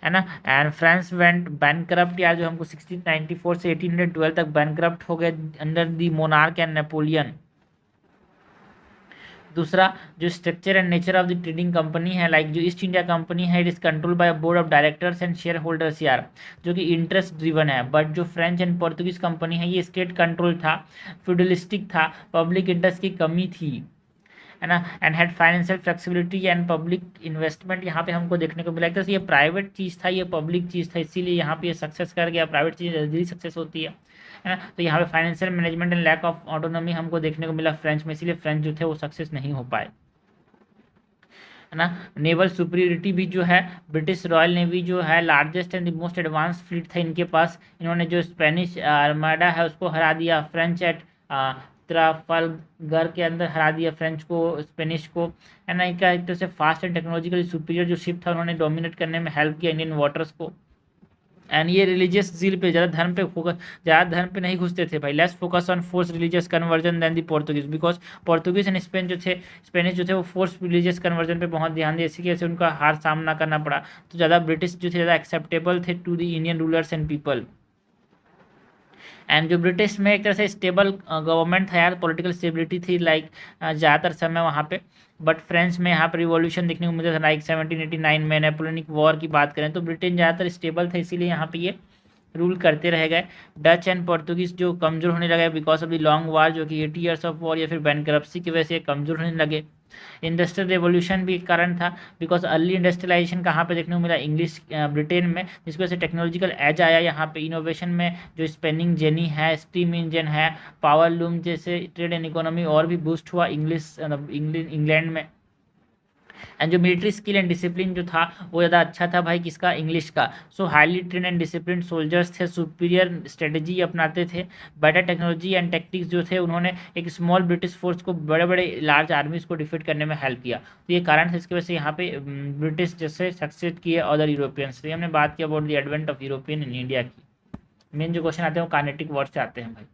S1: है ना, एंड फ्रांस वेंट बैंकरप्ट यार, जो हमको 1694 से 1812 तक बैंकरप्ट हो गए under the monarch and Napoleon. दूसरा जो structure and nature of the trading company है, लाइक जो ईस्ट इंडिया कंपनी है, it is control by board of directors and share holders यार, जो कि इंटरेस्ट ड्रिवन है। बट जो फ्रेंच एंड पोर्तुगीज कंपनी है ये स्टेट कंट्रोल था, फ्यूडलिस्टिक था, पब्लिक इंटरेस्ट की कमी थी, है ना, and had financial flexibility and public investment यहाँ पे हमको देखने को मिला। तो ये प्राइवेट चीज़ था, ये पब्लिक चीज़ था, इसीलिए यहाँ पे ये सक्सेस कर गया। प्राइवेट चीज़ जल्दी सक्सेस होती है ना, तो यहाँ पे financial management and lack of autonomy हमको देखने को मिला फ्रेंच में, इसीलिए फ्रेंच जो थे वो सक्सेस नहीं हो पाए, है ना। नेवल सुपीरियरिटी भी जो है, ब्रिटिश रॉयल नेवी जो है largest and the most advance fleet था इनके पास। इन्होंने जो स्पेनिश आर्माडा है उसको हरा दिया, फ्रेंच एट ट्राफालगर के अंदर हरा दिया फ्रेंच को, स्पेनिश को, है ना। इनका एक तरह से फास्ट एंड टेक्नोलॉजिकली सुपीरियर जो शिप था उन्होंने डोमिनेट करने में हेल्प किया इंडियन वाटर्स को। एंड ये रिलीजियस जील पे ज़्यादा धर्म पे नहीं घुसते थे भाई। Less focus on force religious conversion than the Portuguese, because Portuguese and Spain जो थे, स्पेनिश जो थे वो फोर्स रिलीजियस कन्वर्जन पे बहुत ध्यान दिया, इसी वजह से उनका हार सामना करना पड़ा। तो ज़्यादा ब्रिटिश जो थे ज़्यादा एक्सेप्टेबल थे to the Indian rulers and people. And जो ब्रिटिश में एक तरह से स्टेबल गवर्नमेंट था यार, पॉलिटिकल स्टेबिलिटी थी लाइक ज़्यादातर समय वहाँ पे। बट फ्रांस में यहाँ पर रिवॉल्यूशन देखने को मिलता था लाइक 1789 में। नेपोलियनिक वॉर की बात करें तो ब्रिटेन ज़्यादातर स्टेबल था, इसीलिए यहाँ पे ये रूल करते रह गए। डच एंड पोर्तुगीज जो कमज़ोर होने लगे बिकॉज ऑफ द लॉन्ग वार, जो कि 80 ईयर्स ऑफ वॉर या फिर बैंकरप्सी की वजह से कमज़ोर होने लगे। इंडस्ट्रियल रेवोल्यूशन भी एक कारण था, बिकॉज अर्ली इंडस्ट्रियलाइजेशन कहाँ पे देखने को मिला, इंग्लिश ब्रिटेन में, जिसकी वजह से टेक्नोलॉजिकल एज आया यहाँ पे। इनोवेशन में जो स्पेनिंग जेनी है, स्टीम इंजन है, पावर लूम जैसे ट्रेड एंड इकोनॉमी और भी बूस्ट हुआ इंग्लैंड में। एंड जो मिलिट्री स्किल एंड डिसिप्लिन जो था वो ज़्यादा अच्छा था भाई, किसका, इंग्लिश का। सो highly train and discipline soldiers थे, सुपीरियर स्ट्रेटजी अपनाते थे, बेटर टेक्नोलॉजी एंड टेक्टिक्स जो थे, उन्होंने एक स्मॉल ब्रिटिश फोर्स को बड़े बड़े लार्ज आर्मीज को डिफीट करने में हेल्प किया। तो ये कारण था, इसकी वजह से यहाँ पे ब्रिटिश जैसे सक्सेस किए अदर यूरोपियंस। तो हमने बात किया about the advent of European in India की। मेन जो क्वेश्चन आते हैं वो कार्नेटिक वर्ड से आते हैं भाई।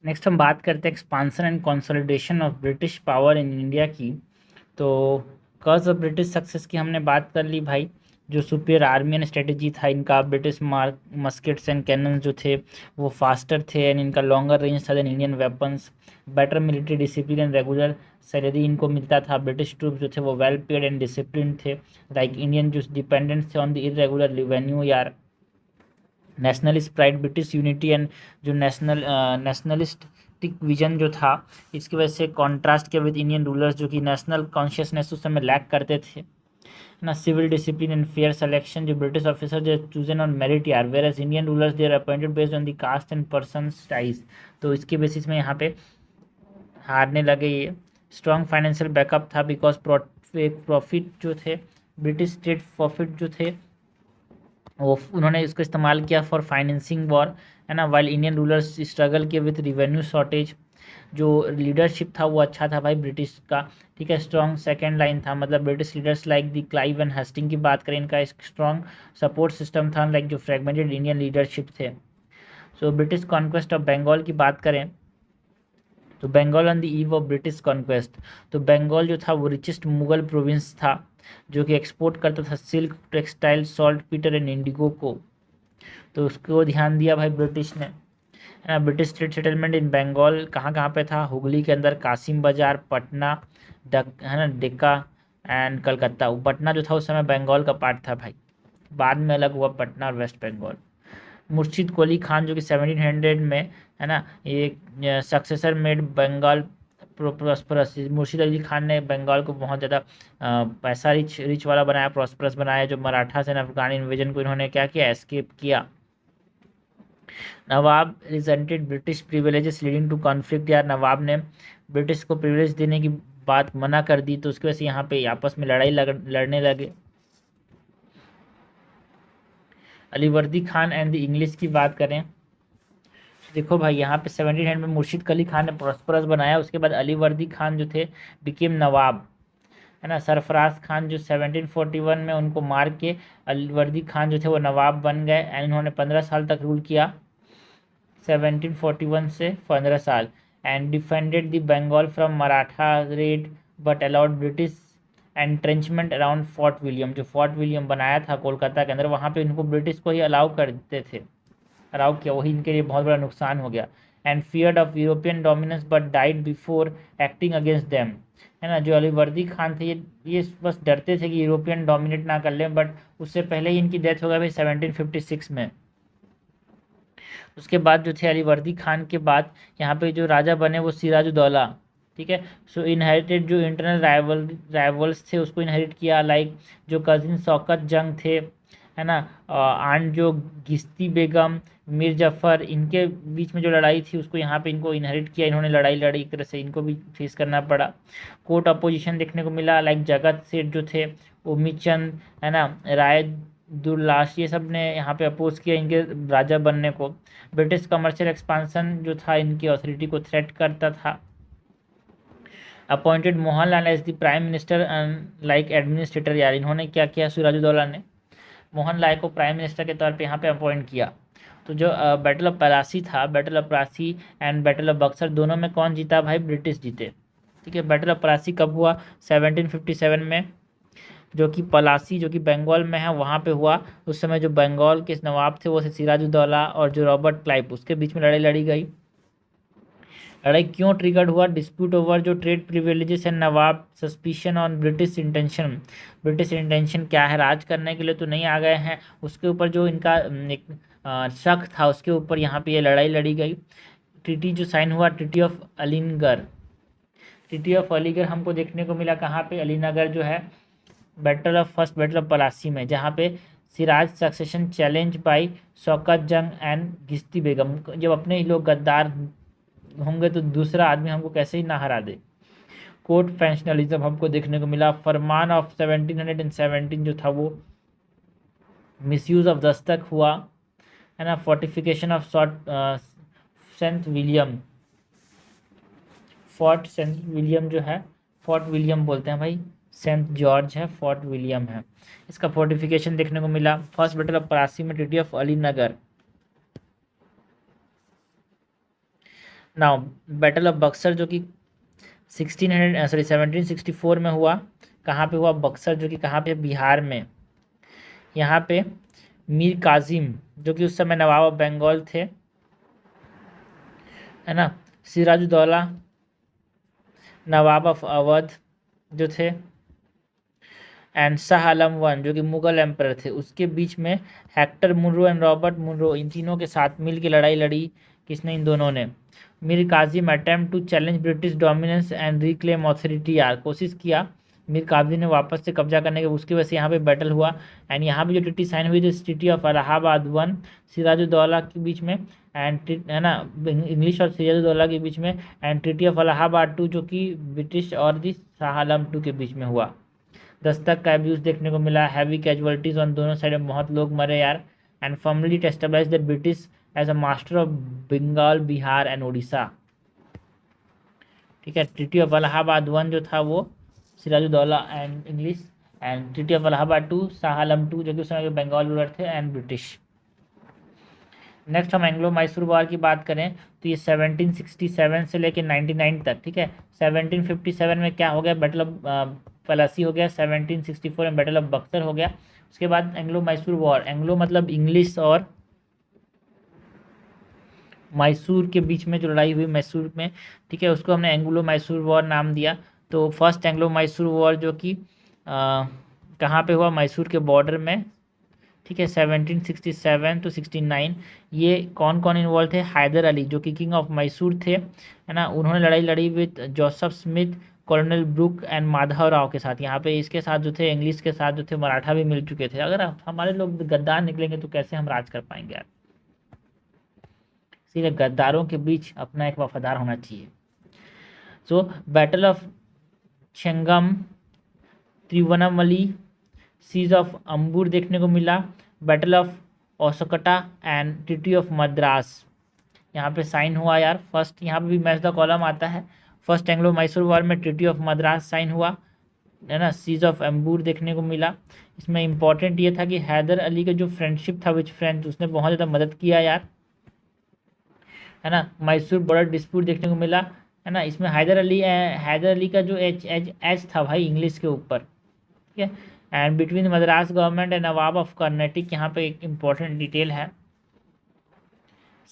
S1: नेक्स्ट हम बात करते हैं expansion and consolidation of British power in India की। तो कॉज ऑफ ब्रिटिश सक्सेस की हमने बात कर ली भाई। जो सुपीरियर आर्मी एंड स्ट्रेटजी था इनका, ब्रिटिश मस्केट्स एंड कैनन जो थे वो फास्टर थे एंड इनका लॉन्गर रेंज था than Indian weapons. Better military discipline and regular salary इनको मिलता था। ब्रिटिश ट्रूप जो थे वो वेल पेड एंड डिसिप्लिन थे, लाइक इंडियन जो डिपेंडेंट थे ऑन द इरेगुलर रेवेन्यू यार। Nationalist pride, British unity and जो नेशनलिस्टिक विजन जो था, इसकी वजह से कॉन्ट्रास्ट किया विद इंडियन रूलर्स जो कि नेशनल कॉन्शियसनेस उस समय लैक करते थे ना। Civil discipline and fair selection, जो ब्रिटिश ऑफिसर जो चूजन ऑन मेरिट यार, where as Indian rulers they are appointed based on the caste and person ties. तो इसके बेसिस में यहाँ पे हारने लगे ये। स्ट्रॉन्ग फाइनेंशियल बैकअप था बिकॉज प्रॉफिट जो थे, ब्रिटिश स्टेट प्रॉफिट जो थे वो उन्होंने इसको इस्तेमाल किया फॉर फाइनेंसिंग वॉर, है ना। वाइल इंडियन रूलर्स स्ट्रगल के विथ रिवेन्यू शॉर्टेज। जो लीडरशिप था वो अच्छा था भाई ब्रिटिश का, ठीक है। स्ट्रॉन्ग सेकेंड लाइन था, मतलब British leaders like the Clive and Hasting की बात करें, इनका एक स्ट्रॉन्ग सपोर्ट सिस्टम था लाइक जो फ्रेगमेंटेड इंडियन लीडरशिप थे। So British conquest of Bengal की बात करें तो Bengal on the eve of British conquest, तो बंगाल जो था वो रिचेस्ट मुगल प्रोविंस था जो कि एक्सपोर्ट करता था silk, textile, salt Peter and Indigo को। तो उसको ध्यान दिया भाई ब्रिटिश ने, है ना। British state settlement in Bengal कहाँ कहाँ पे था, हुगली के अंदर, कासिम बाजार, पटना, है ना, डेक्का एंड कलकत्ता। पटना जो था उस समय बंगाल का पार्ट था भाई, बाद में अलग हुआ पटना और वेस्ट बंगाल। मुर्शिद कुली खान जो कि 1700 में, है ना, ये सक्सेसर मेड बंगाल प्रॉस्परस। मुर्शिद अली खान ने बंगाल को बहुत ज़्यादा पैसा रिच वाला बनाया, प्रॉस्परस बनाया। जो मराठास एंड अफगान इन्वेजन को इन्होंने क्या किया, एस्केप किया। Nawab resented British privileges leading to conflict, यार नवाब ने ब्रिटिश को प्रिविलेज देने की बात मना कर दी, तो उसकी वजह से यहाँ पे आपस में लड़ने लगे। Alivardi Khan and the English की बात करें, देखो भाई यहाँ पे 1700 में मुर्शिद कुली खान ने प्रॉस्परस बनाया, उसके बाद अलीवर्दी खान जो थे बिकेम नवाब, है ना। सरफराज खान जो 1741 में, उनको मार के अलीवर्दी खान जो थे वो नवाब बन गए एंड इन्होंने 15 साल तक रूल किया, 1741 से 15 साल। And defended the Bengal from Maratha raid but allowed British entrenchment around Fort William. जो फोर्ट विलियम बनाया था कोलकाता के अंदर, वहाँ पे इनको ब्रिटिश को ही अलाउ करते थे, अलाउ किया, वही इनके लिए बहुत बड़ा नुकसान हो गया। And feared of European dominance but died before acting against them, है ना। जो अलीवर्दी खान थे ये बस डरते थे कि यूरोपियन डोमिनेट ना कर लें, बट उससे पहले ही इनकी डेथ हो गई भाई 1756 में। उसके बाद जो थे अलीवर्दी खान के बाद यहाँ पे जो राजा बने वो सिराजुद्दौला, ठीक है। सो इनहेरिटेड जो इंटरनल राइवल्स थे उसको इनहेरिट किया, लाइक जो कजिन शौकत जंग थे, है ना। आन जो घिस्ती बेगम, मीर जफ़र, इनके बीच में जो लड़ाई थी उसको यहाँ पे इनको इनहेरिट किया, इन्होंने लड़ाई लड़ी, एक तरह से इनको भी फेस करना पड़ा। कोर्ट अपोजिशन देखने को मिला, लाइक जगत सेठ जो थे, उम्मीद चंद, है ना, राय दुर्लाश, ये सब ने यहाँ पे अपोज किया इनके राजा बनने को। ब्रिटिश कमर्शियल एक्सपांसन जो था इनकी अथॉरिटी को थ्रेट करता था। Appointed Mohanlal as the prime minister and like administrator, यार इन्होंने क्या किया, सिराजुद्दौला ने मोहनलाल को प्राइम मिनिस्टर के तौर पे यहाँ पे अपॉइंट किया। तो जो बैटल ऑफ पलासी था, battle of Plassey and battle of Buxar, दोनों में कौन जीता भाई, ब्रिटिश जीते। ठीक है, बैटल ऑफ पलासी कब हुआ, 1757 में, जो कि पलासी जो कि बंगाल में है वहाँ पे हुआ। उस समय जो बंगाल के नवाब थे वो थे सिराजुद्दौला और जो रॉबर्ट क्लाइव, उसके बीच में लड़ाई लड़ी गई। लड़ाई क्यों ट्रिगर्ड हुआ, डिस्प्यूट ओवर जो trade privileges and Nawab suspicion on British intention, British intention क्या है, राज करने के लिए तो नहीं आ गए हैं, उसके ऊपर जो इनका एक शक था उसके ऊपर यहाँ पे ये लड़ाई लड़ी गई। ट्रीटी जो साइन हुआ, treaty of Alinagar, treaty of Aligarh हमको देखने को मिला कहाँ पे, अलीनगर जो है फर्स्ट बैटल ऑफ पलासी में, जहाँ पे Siraj succession challenge by Shaukat जंग एंड घिस्ती बेगम, जब अपने ही लोग गद्दार होंगे तो दूसरा आदमी हमको कैसे ही ना हरा दे। कोर्ट फैंक्शनलिज्म हमको देखने को मिला। फरमान ऑफ 1717 जो था वो मिसयूज ऑफ दस्तक हुआ, है ना। Fortification of Saint William, Fort Saint William जो है, फोर्ट विलियम बोलते हैं भाई, सेंट जॉर्ज है, फोर्ट विलियम है, इसका फोर्टिफिकेशन देखने को मिला। फर्स्ट बैटल ऑफ पलासी में treaty of Alinagar. Now battle of Buxar जो कि 1764 में हुआ, कहाँ पे हुआ, बक्सर जो कि कहाँ पे, बिहार में। यहाँ पे मीर काजिम जो कि उस समय नवाब ऑफ बंगाल थे, है ना, सिराजुद्दौला नवाब ऑफ अवध जो थे, एंड शाह आलम वन जो कि मुगल एम्पर थे, उसके बीच में Hector Munro and Robert Munro, इन तीनों के साथ मिल के लड़ाई लड़ी। किसने, इन दोनों ने। Mir Qasim attempt to challenge British dominance and reclaim authority, यार कोशिश किया मीर काजिम ने वापस से कब्जा करने के, उसकी वजह से यहाँ पे बैटल हुआ। एंड यहाँ पे जो ट्रीटी साइन हुई थी, treaty of Allahabad one, Sirajuddaulah के बीच में, एंड है ना, इंग्लिश और सिराजुद्दौला के बीच में, and treaty of Allahabad two जो कि ब्रिटिश और दी शाह आलम टू के बीच में हुआ। दस्तक का अब्यूज़ देखने को मिला, हैवी कैजुअलिटीज ऑन दोनों साइड में, बहुत लोग मरे यार। And firmly establish the British as a master of Bengal, Bihar and Orissa. ठीक है, ट्रीटी ऑफ इलाहाबाद वन जो था वो Sirajuddaulah and English, and treaty of Allahabad two Shah Alam two जो कि उस समय बंगाल रूलर थे एंड ब्रिटिश। नेक्स्ट हम एंग्लो मैसूर वार की बात करें तो ये 1767 से लेकर 99 तक। ठीक है, 1757 में क्या हो गया, बैटल ऑफ पलासी हो गया, 1764 में बैटल ऑफ बक्सर हो गया। उसके बाद एंग्लो मैसूर वॉर, एंग्लो मतलब इंग्लिश और मैसूर के बीच में जो लड़ाई हुई मैसूर में, ठीक है, उसको हमने एंग्लो मैसूर वॉर नाम दिया। तो फर्स्ट एंग्लो मैसूर वॉर जो कि कहाँ पे हुआ, मैसूर के बॉर्डर में। ठीक है, 1767 to 69। ये कौन कौन इन्वॉल्व थे, हैदर अली जो कि किंग ऑफ मैसूर थे, है ना, उन्होंने लड़ाई लड़ी with Joseph Smith, colonel Brooke and Madhav Rao के साथ। यहाँ पे इसके साथ जो थे, इंग्लिश के साथ जो थे, मराठा भी मिल चुके थे। अगर हमारे लोग गद्दार निकलेंगे तो कैसे हम राज कर पाएंगे यार, इसीलिए गद्दारों के बीच अपना एक वफादार होना चाहिए। So battle of Chengam, Tiruvannamalai, siege of Ambur देखने को मिला, battle of Hosakote and treaty of Madras यहाँ पे साइन हुआ यार। फर्स्ट यहाँ पे भी मैच द कॉलम आता है, फर्स्ट एंग्लो मैसूर वॉर में ट्रीटी ऑफ मद्रास साइन हुआ, है ना, सीज ऑफ अंबूर देखने को मिला। इसमें इंपॉर्टेंट ये था कि हैदर अली का जो फ्रेंडशिप था विच फ्रेंच, उसने बहुत ज़्यादा मदद किया यार, है ना। मैसूर बॉर्डर डिस्प्यूट देखने को मिला, है ना, इसमें हैदर अली का जो एज था भाई इंग्लिश के ऊपर, ठीक है। And between Madras government and Nawab of Karnataka, यहाँ पे एक इम्पॉर्टेंट डिटेल है।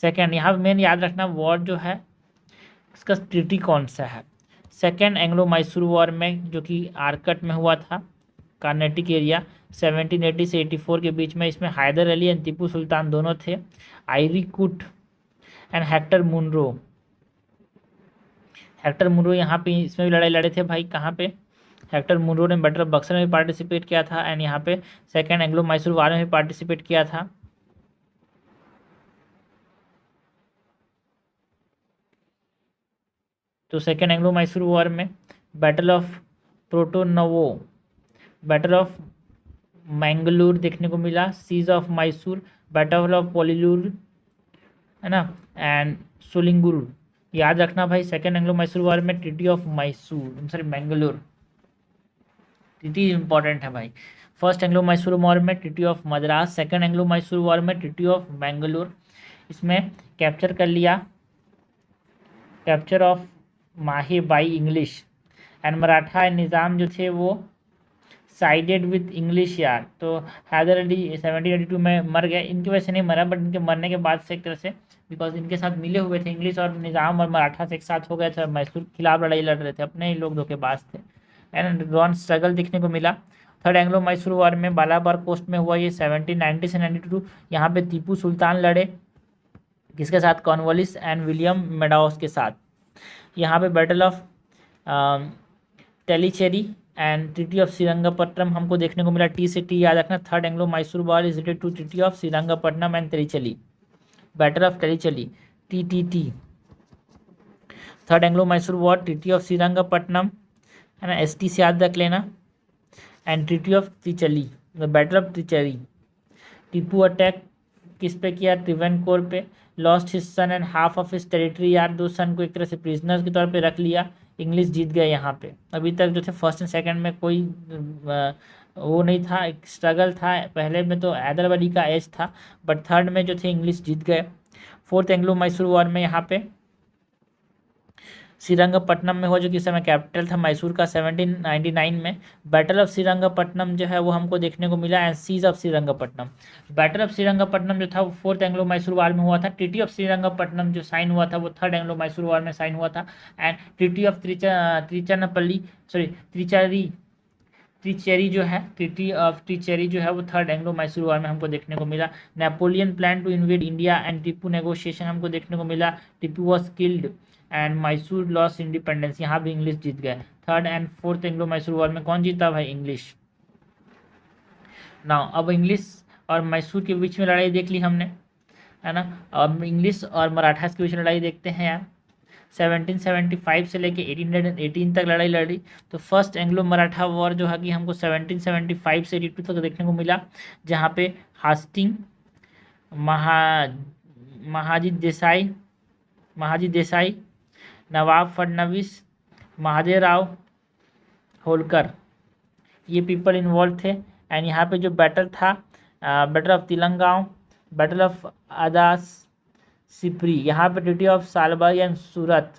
S1: सेकेंड, यहाँ पे मेन याद रखना वॉर जो है इसका ट्रीटी कौन सा है, सेकेंड एंग्लो मैसूर वॉर में जो कि आरकट में हुआ था, कर्नाटक एरिया, 1780 से 84 के बीच में। इसमें हैदर अली एंड टीपू सुल्तान दोनों थे, आयरी कुट एंड हेक्टर मुनरो यहाँ पे इसमें भी लड़ाई लड़े थे भाई, कहाँ पे, हेक्टर मुनरो ने बैटल ऑफ बक्सर में भी पार्टिसिपेट किया था एंड यहाँ पे सेकेंड एंग्लो मैसूर वार में भी पार्टिसिपेट किया था। तो सेकेंड एंग्लो मैसूर वॉर में battle of Porto Novo, battle of Mangalore देखने को मिला, siege of Mysore, battle of Pollilur, है ना, एंड सोलिंगुर। याद रखना भाई, सेकेंड एंग्लो मैसूर वॉर में treaty of Mysore, sorry Mangalore, treaty important है भाई। फर्स्ट एंग्लो मैसूर वॉर में treaty of Madras, second Anglo Mysore war में ट्रीटी ऑफ मैंगलोर। इसमें कैप्चर कर लिया, capture of Mahe by English and Maratha निज़ाम जो थे वो साइडेड विथ इंग्लिश यार। तो हैदर अली 1782 में मर गए, इनकी वजह से नहीं मरा बट इनके मरने के बाद से एक तरह से, बिकॉज इनके साथ मिले हुए थे इंग्लिश और निज़ाम और मराठा से एक साथ हो गए थे, मैसूर खिलाफ लड़ाई लड़ रहे थे, अपने ही लोग धोखेबाज थे एंड ग्राउंड स्ट्रगल देखने को मिला। थर्ड एंग्लो मैसूर वॉर में बालाबार कोस्ट में हुआ ये 1790 से 92। यहाँ पे टीपू सुल्तान लड़े किसके साथ, कॉर्नवालिस एंड विलियम मेडाउस के साथ। यहाँ पे battle of Tellicherry and treaty of Srirangapatnam हमको देखने को मिला, टी से टी याद रखना। Third Anglo Mysore war is related to treaty of Srirangapatnam and Tellicherry, battle of Tellicherry, T. Third Anglo Mysore war treaty of Srirangapatnam, है ना, ST से याद रख लेना, and treaty of Tellicherry, battle of Tellicherry. Tipu attack किस पे किया, ट्रिवेनकोर पे, lost his son and half of his territory यार, दो सन को एक तरह से प्रिजनर्स के तौर पे रख लिया, इंग्लिश जीत गए यहाँ पे। अभी तक जो थे फर्स्ट एंड सेकंड में कोई वो नहीं था, एक स्ट्रगल था, पहले में तो हैदर अली का एज था बट थर्ड में जो थे इंग्लिश जीत गए। फोर्थ एंग्लो मैसूर वॉर में यहाँ पे श्रीरंगपट्टनम में हुआ जो कि इस समय कैपिटल था मैसूर का 1799 में। बैटल ऑफ श्रीरंगपट्टनम जो है वो हमको देखने को मिला and siege of Srirangapatnam. Battle of Srirangapatnam जो था वो फोर्थ एंग्लो मैसूर वॉर में हुआ था। ट्रीटी ऑफ श्रीरंगपट्टनम जो साइन हुआ था वो थर्ड एंग्लो मैसूर वॉर में साइन हुआ था एंड ट्रीटी ऑफ त्रिचेरी जो है, ट्रीटी ऑफ त्रिचेरी जो है वो थर्ड एंग्लो मैसूर वॉर में हमको देखने को मिला। Napoleon plan to invade India and Tipu negotiation हमको देखने को मिला, Tipu was killed and Mysore lost independence, यहाँ भी इंग्लिश जीत गए। Third and fourth Anglo Mysore war में कौन जीता भाई, इंग्लिश। नाउ अब इंग्लिश और मैसूर के बीच में लड़ाई देख ली हमने, है ना, अब इंग्लिश और मराठा के बीच में लड़ाई देखते हैं यार। 1775 से लेके 1818 तक लड़ाई लड़ी। तो फर्स्ट एंग्लो मराठा वॉर जो है कि हमको 1775 से 82 तक देखने को मिला, जहाँ पे हास्टिंग, महाजी देसाई, नवाब फडणवीस, महादेवराव होलकर, ये पीपल इन्वॉल्व थे एंड यहाँ पे जो बैटल था, battle of Talegaon, battle of Adas Sipri, यहाँ पे treaty of Salbai and Surat,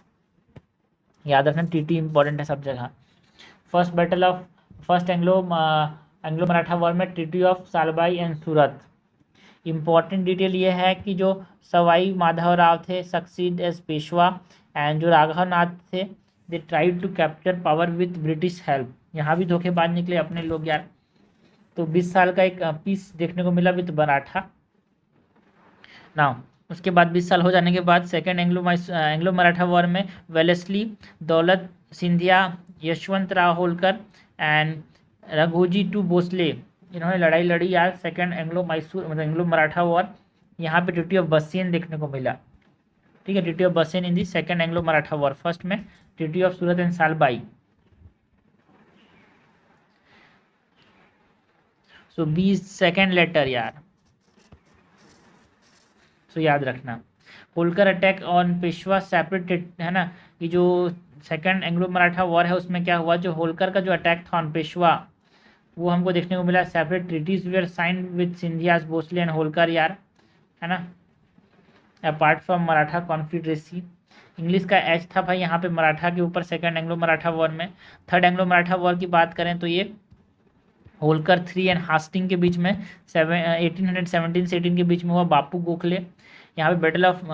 S1: याद रखना TT इंपॉर्टेंट है सब जगह। फर्स्ट एंग्लो मराठा वॉर में treaty of Salbai and Surat. Important detail ये है कि जो सवाई माधवराव थे सक्सीड एज पेशवा एंड जो राघव नाथ थे they tried to capture power with British help, यहाँ भी धोखेबाज निकले अपने लोग यार। तो 20 साल का एक पीस देखने को मिला विथ मराठा। नाउ उसके बाद 20 साल हो जाने के बाद सेकेंड एंग्लो मराठा वॉर में वेलेस्ली, दौलत सिंधिया, यशवंत राव होलकर एंड रघोजी टू भोसले, इन्होंने लड़ाई लड़ी यार सेकेंड एंग्लो मराठा वॉर। यहाँ पे ट्रीटी ऑफ बसेन देखने को मिला, ठीक है, treaty of Bassein in the second Anglo Maratha war. First में treaty of Surat and Salbai. So 20 second letter यार, सो याद रखना। Holkar attack on Peshwa separate, है ना, कि जो सेकेंड एंग्लो मराठा वॉर है उसमें क्या हुआ, जो होलकर का जो अटैक था ऑन पेशवा वो हमको देखने को मिला। Separate treaties were signed with Scindias, Bhosle and Holkar यार, है ना, apart from Maratha confederacy. English का एज था भाई यहाँ पे मराठा के ऊपर सेकेंड एंग्लो मराठा वॉर में। थर्ड एंग्लो मराठा वॉर की बात करें तो ये होलकर 3 एंड हास्टिंग के बीच में 1817 से 18 के बीच में हुआ, बापू गोखले। यहाँ पे battle of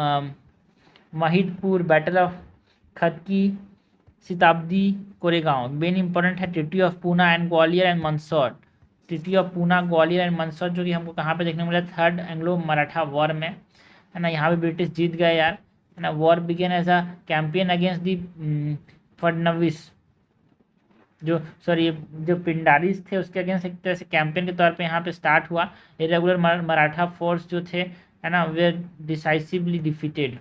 S1: Mahidpur, battle of Khadki, Sitabuldi, Koregaon. Main important है treaty of Poona and Gwalior and Mandsaur, treaty of Poona, Gwalior and Mandsaur, जो कि हमको कहाँ पे देखने को मिला, थर्ड एंग्लो मराठा वॉर में, है ना। यहाँ पे ब्रिटिश जीत गए यार, है ना। War began as a campaign against the Phadnavis, जो सॉरी जो पिंडारीज थे उसके अगेंस्ट एक तरह से कैंपेन के तौर पे यहाँ पे स्टार्ट हुआ। इरेगुलर मराठा फोर्स जो थे, है ना, वे decisively defeated.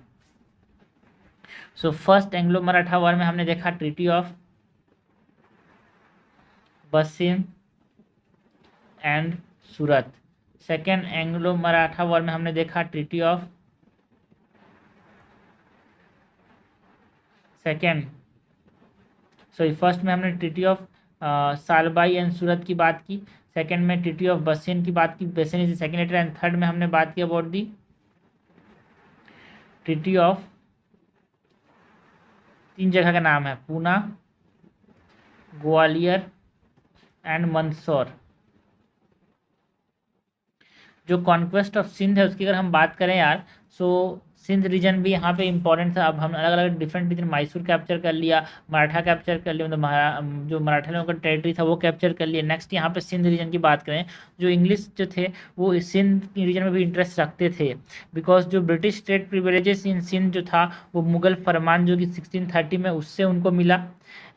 S1: So first Anglo Maratha war में हमने देखा treaty of Bassein and Surat. Second Anglo Maratha war में हमने देखा ट्रीटी ऑफ फर्स्ट में हमने treaty of Salbai and Surat की बात की। सेकेंड में ट्रीटी ऑफ बसिन की बात की, Bassein is second letter. And third में हमने बात की अबाउट दी ट्रीटी ऑफ, 3 जगह का नाम है, पूना, ग्वालियर एंड मंदसौर। जो कॉन्क्वेस्ट ऑफ सिंध है उसकी अगर हम बात करें यार, सो सिंध रीजन भी यहाँ पे इंपॉर्टेंट था। अब हम अलग अलग डिफरेंट रीजन, मैसूर कैप्चर कर लिया, मराठा कैप्चर कर लिया, मतलब जो मराठा लोगों का टेरिटरी था वो कैप्चर कर लिया। नेक्स्ट यहाँ पे सिंध रीजन की बात करें, जो इंग्लिश जो थे वो सिंध रीजन में भी इंटरेस्ट रखते थे, बिकॉज जो ब्रिटिश स्टेट प्रिविलेजेस इन सिंध जो था वो मुगल फरमान जो कि 1630 में उससे उनको मिला।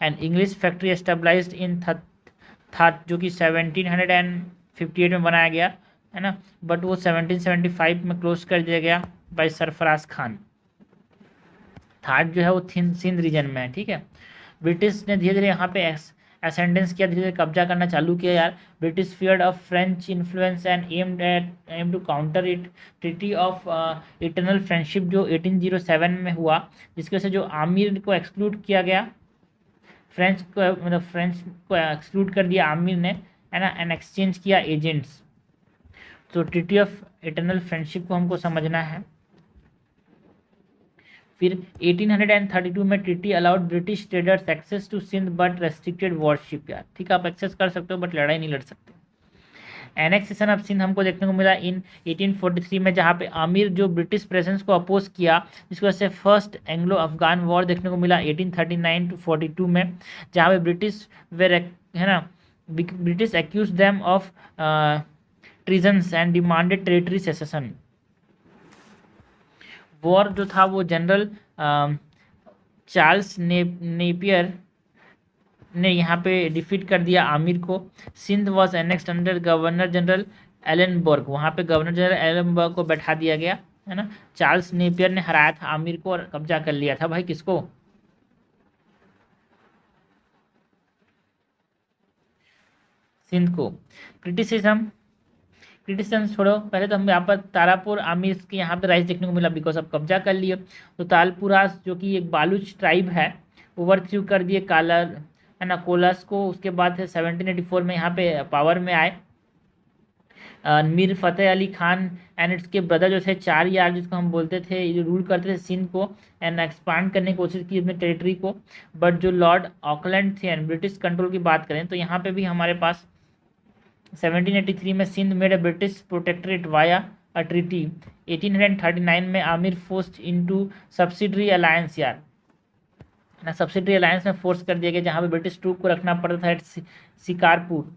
S1: एंड इंग्लिश फैक्ट्री एस्टेब्लाइज्ड इन था जो कि 1758 में बनाया गया, है ना, बट वो 1775 में क्लोज कर दिया गया बाय सरफराज खान। थाट जो है वो सिंध रीजन में है, ठीक है। ब्रिटिश ने धीरे धीरे यहाँ पे असेंडेंस किया, धीरे धीरे कब्जा करना चालू किया यार। British feared of French influence and aim to counter it. Treaty of eternal friendship जो 1807 में हुआ, जिसकी वजह से जो आमिर को एक्सक्लूड किया गया, फ्रेंच को, मतलब फ्रेंच को एक्सक्लूड कर दिया आमिर ने, है ना, एंड एक्सचेंज किया एजेंट्स। तो ट्रीटी ऑफ इटर्नल फ्रेंडशिप को हमको समझना है। फिर 1832 में treaty allowed British traders access to Sindh but restricted warship यार, ठीक है, आप एक्सेस कर सकते हो बट लड़ाई नहीं लड़ सकते। एनेक्सेशन ऑफ सिंध हमको देखने को मिला इन 1843 में, जहाँ पे आमिर जो ब्रिटिश प्रेजेंस को अपोज किया, जिसकी वजह से फर्स्ट एंग्लो अफगान वॉर देखने को मिला 1839 to 42 में, जहाँ पे ब्रिटिश वेर, है ना, British accuse them of treasons and demanded territory cession. War जो था वो जनरल चार्ल्स नेपियर ने यहाँ पे डिफीट कर दिया आमिर को। Sindh was annexed under governor general Ellenborough, वहाँ पे गवर्नर जनरल एलनबर्ग को बैठा दिया गया, है ना। चार्ल्स नेपियर ने हराया था आमिर को और कब्जा कर लिया था भाई किसको, सिंध को। क्रिटिसिज्म छोड़ो, पहले तो हम यहाँ पर तारापुर आमिर के यहाँ पे राइज देखने को मिला, बिकॉज अब कब्जा कर लिए। तो तालपुरास जो कि एक बालूच ट्राइब है, ओवरथ्रू कर दिए कालर, है ना, कोलस को। उसके बाद 1784 में यहाँ पे पावर में आए मीर फतेह अली खान एंड इसके ब्रदर जो थे 4 यार, जिसको हम बोलते थे, ये रूल करते थे सिंध को एंड एक्सपांड करने की कोशिश की अपने टेरिटरी को। बट जो लॉर्ड ऑकलैंड थे एंड ब्रिटिश कंट्रोल की बात करें तो यहाँ पे भी हमारे पास 1783 में Sindh made a British protectorate via a treaty. 1839 में Amir forced into subsidiary alliance यार, ना, सब्सिडरी अलायंस में फोर्स कर दिया गया, जहाँ पे ब्रिटिश ट्रूप को रखना पड़ता था एट शिकारपुर।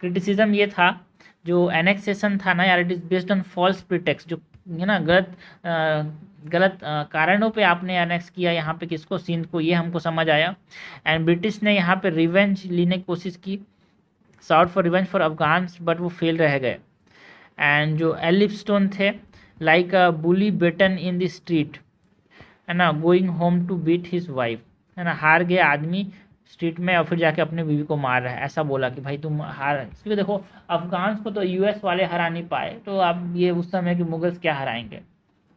S1: क्रिटिसिज्म ये था जो एनेक्सेशन था ना यार, it is based on false pretext, जो है ना गलत कारणों पे आपने एनेक्स किया यहाँ पे किसको, सिंध को, ये हमको समझ आया। एंड ब्रिटिश ने यहाँ पे रिवेंज लेने की कोशिश की, sought for revenge for Afghans, but वो फेल रह गए। एंड जो एलिपस्टोन थे like a bully beaten in the street, है ना, going home to beat his wife, है ना, हार गए आदमी स्ट्रीट में और फिर जाके अपने बीवी को मार रहा है, ऐसा बोला कि भाई तुम हार। क्योंकि देखो अफगान्स को तो यूएस वाले हरा नहीं पाए, तो अब ये उस समय कि मुगल्स क्या हराएंगे,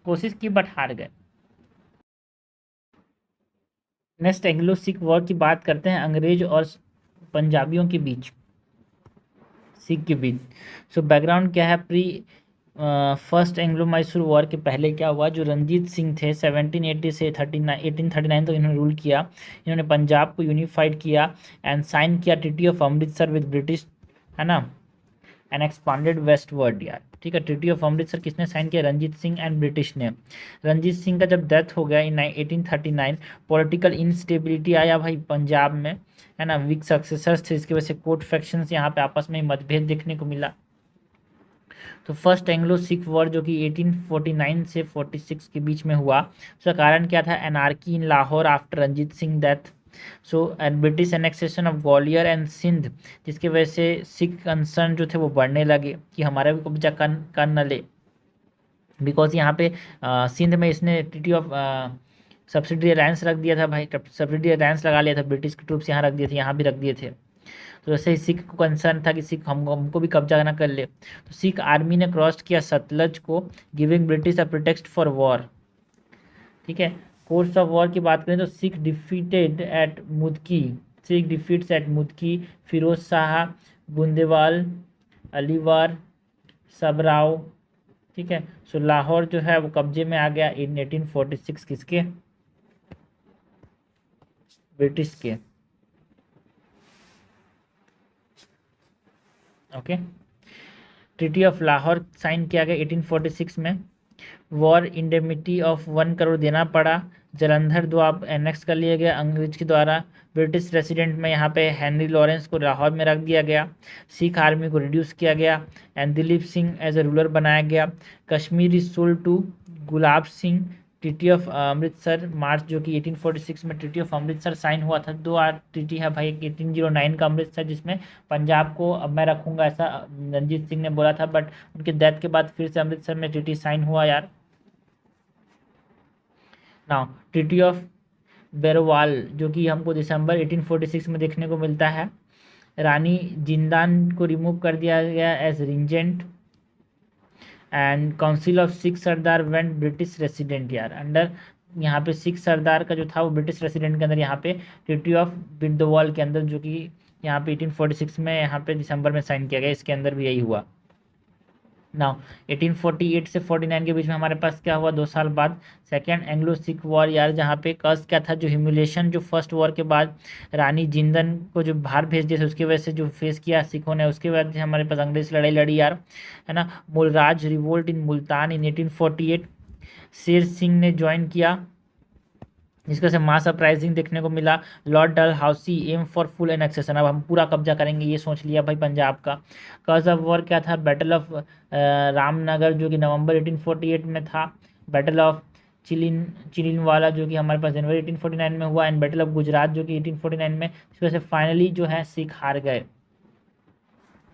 S1: कोशिश की बट हार गए। नेक्स्ट एंग्लो सिख वॉर की बात करते हैं, अंग्रेज और पंजाबियों के बीच, सिख के बीच। सो बैकग्राउंड क्या है, pre first Anglo Mysore war के पहले क्या हुआ, जो रंजीत सिंह थे 1780 से 1839 तक इन्होंने रूल किया। इन्होंने पंजाब को यूनिफाइड किया एंड साइन किया treaty of Amritsar with British, है ना, एंड एक्सपांडेड वेस्ट वर्ड यार, ठीक है। ट्रीटी ऑफ अमृतसर किसने साइन किया, रंजीत सिंह एंड ब्रिटिश ने। रंजीत सिंह का जब डेथ हो गया इन 1839, पॉलिटिकल इंस्टेबिलिटी आया भाई पंजाब में, है ना, वीक सक्सेसर्स थे, इसकी वजह से कोर्ट फैक्शंस यहाँ पे आपस में मतभेद देखने को मिला। तो फर्स्ट एंग्लो सिख वॉर जो कि 1849 से 46 के बीच में हुआ, उसका कारण क्या था, anarchy in Lahore after Ranjit Singh death, so British annexation of Gwalior and Sindh, जिसकी वजह से सिख कंसर्न जो थे वो बढ़ने लगे कि हमारा भी कब्जा कर न ले, बिकॉज यहाँ पे सिंध में इसने ट्रीटी ऑफ सब्सिडी अलायंस रख दिया था भाई, सब्सिडी अलायंस लगा लिया था, ब्रिटिश के ट्रूप्स यहाँ रख दिए थे, यहाँ भी रख दिए थे। तो जैसे ही सिख को कंसर्न था कि सिख हमको भी कब्जा ना कर ले, तो सिख आर्मी ने क्रॉस किया सतलज को, giving British a pretext for war. ठीक है, कोर्स ऑफ वॉर की बात करें तो Sikh defeated at Mudki, Sikh defeats at Mudki, Firoz Shah, Buddewal, Aliwal, Sobraon. ठीक है, सो लाहौर जो है वो कब्जे में आ गया इन 1846, किसके? ब्रिटिश के। Okay, treaty of Lahore sign किया गया 1846 में। वॉर इंडेमिटी ऑफ 1 करोड़ देना पड़ा। जलंधर द्वाब एनेक्स कर लिया गया अंग्रेज के द्वारा। ब्रिटिश रेसिडेंट में यहाँ पे हेनरी लॉरेंस को लाहौर में रख दिया गया। सिख आर्मी को रिड्यूस किया गया and Dilip Singh as a ruler बनाया गया। Kashmir is sold to Gulab Singh. Treaty of Amritsar March, जो कि 1846 में ट्रीटी ऑफ अमृतसर साइन हुआ था। दो ट्रीटी है भाई, 1809 का अमृतसर जिसमें पंजाब को अब मैं रखूँगा ऐसा रंजीत सिंह ने बोला था, बट उनके डेथ के बाद फिर से अमृतसर में ट्रीटी साइन हुआ यार। नाउ ट्रीटी ऑफ बेरवाल, जो कि हमको दिसंबर 1846 में देखने को मिलता है। रानी जिंदान को रिमूव कर दिया गया as regent and council of Sikh Sardar went British resident यार अंडर। यहाँ पे सिख सरदार का जो था वो ब्रिटिश रेसिडेंट के अंदर, यहाँ पे ट्रीटी ऑफ बिरदवाल के अंदर, जो कि यहाँ पे 1846 में यहाँ पे दिसंबर में साइन किया गया, इसके अंदर भी यही हुआ। नाउ 1848 से 49 के बीच में हमारे पास क्या हुआ? 2 साल बाद सेकेंड एंग्लो सिख वॉर यार, जहाँ पे कस क्या था, जो ह्यूमिलेशन जो फर्स्ट वॉर के बाद रानी जिंदन को जो बाहर भेज दिया था उसकी वजह से जो फेस किया सिखों ने, उसके बाद हमारे पास अंग्रेज लड़ाई लड़ी यार, है ना। मुलराज रिवोल्ट इन मुल्तान इन 1848, शेर सिंह ने ज्वाइन किया, जिसका से मास अपराइजिंग देखने को मिला। Lord Dalhousie aim for full annexation, अब हम पूरा कब्जा करेंगे ये सोच लिया भाई पंजाब का। कॉज ऑफ वॉर क्या था? बैटल ऑफ रामनगर, जो कि नवंबर 1848 में था। बैटल ऑफ चिलिनवाला, जो कि हमारे पास जनवरी 1849 में हुआ। एंड बैटल ऑफ गुजरात, जो कि 1849 में, जिसकी वजह से फाइनली जो है सिख हार गए,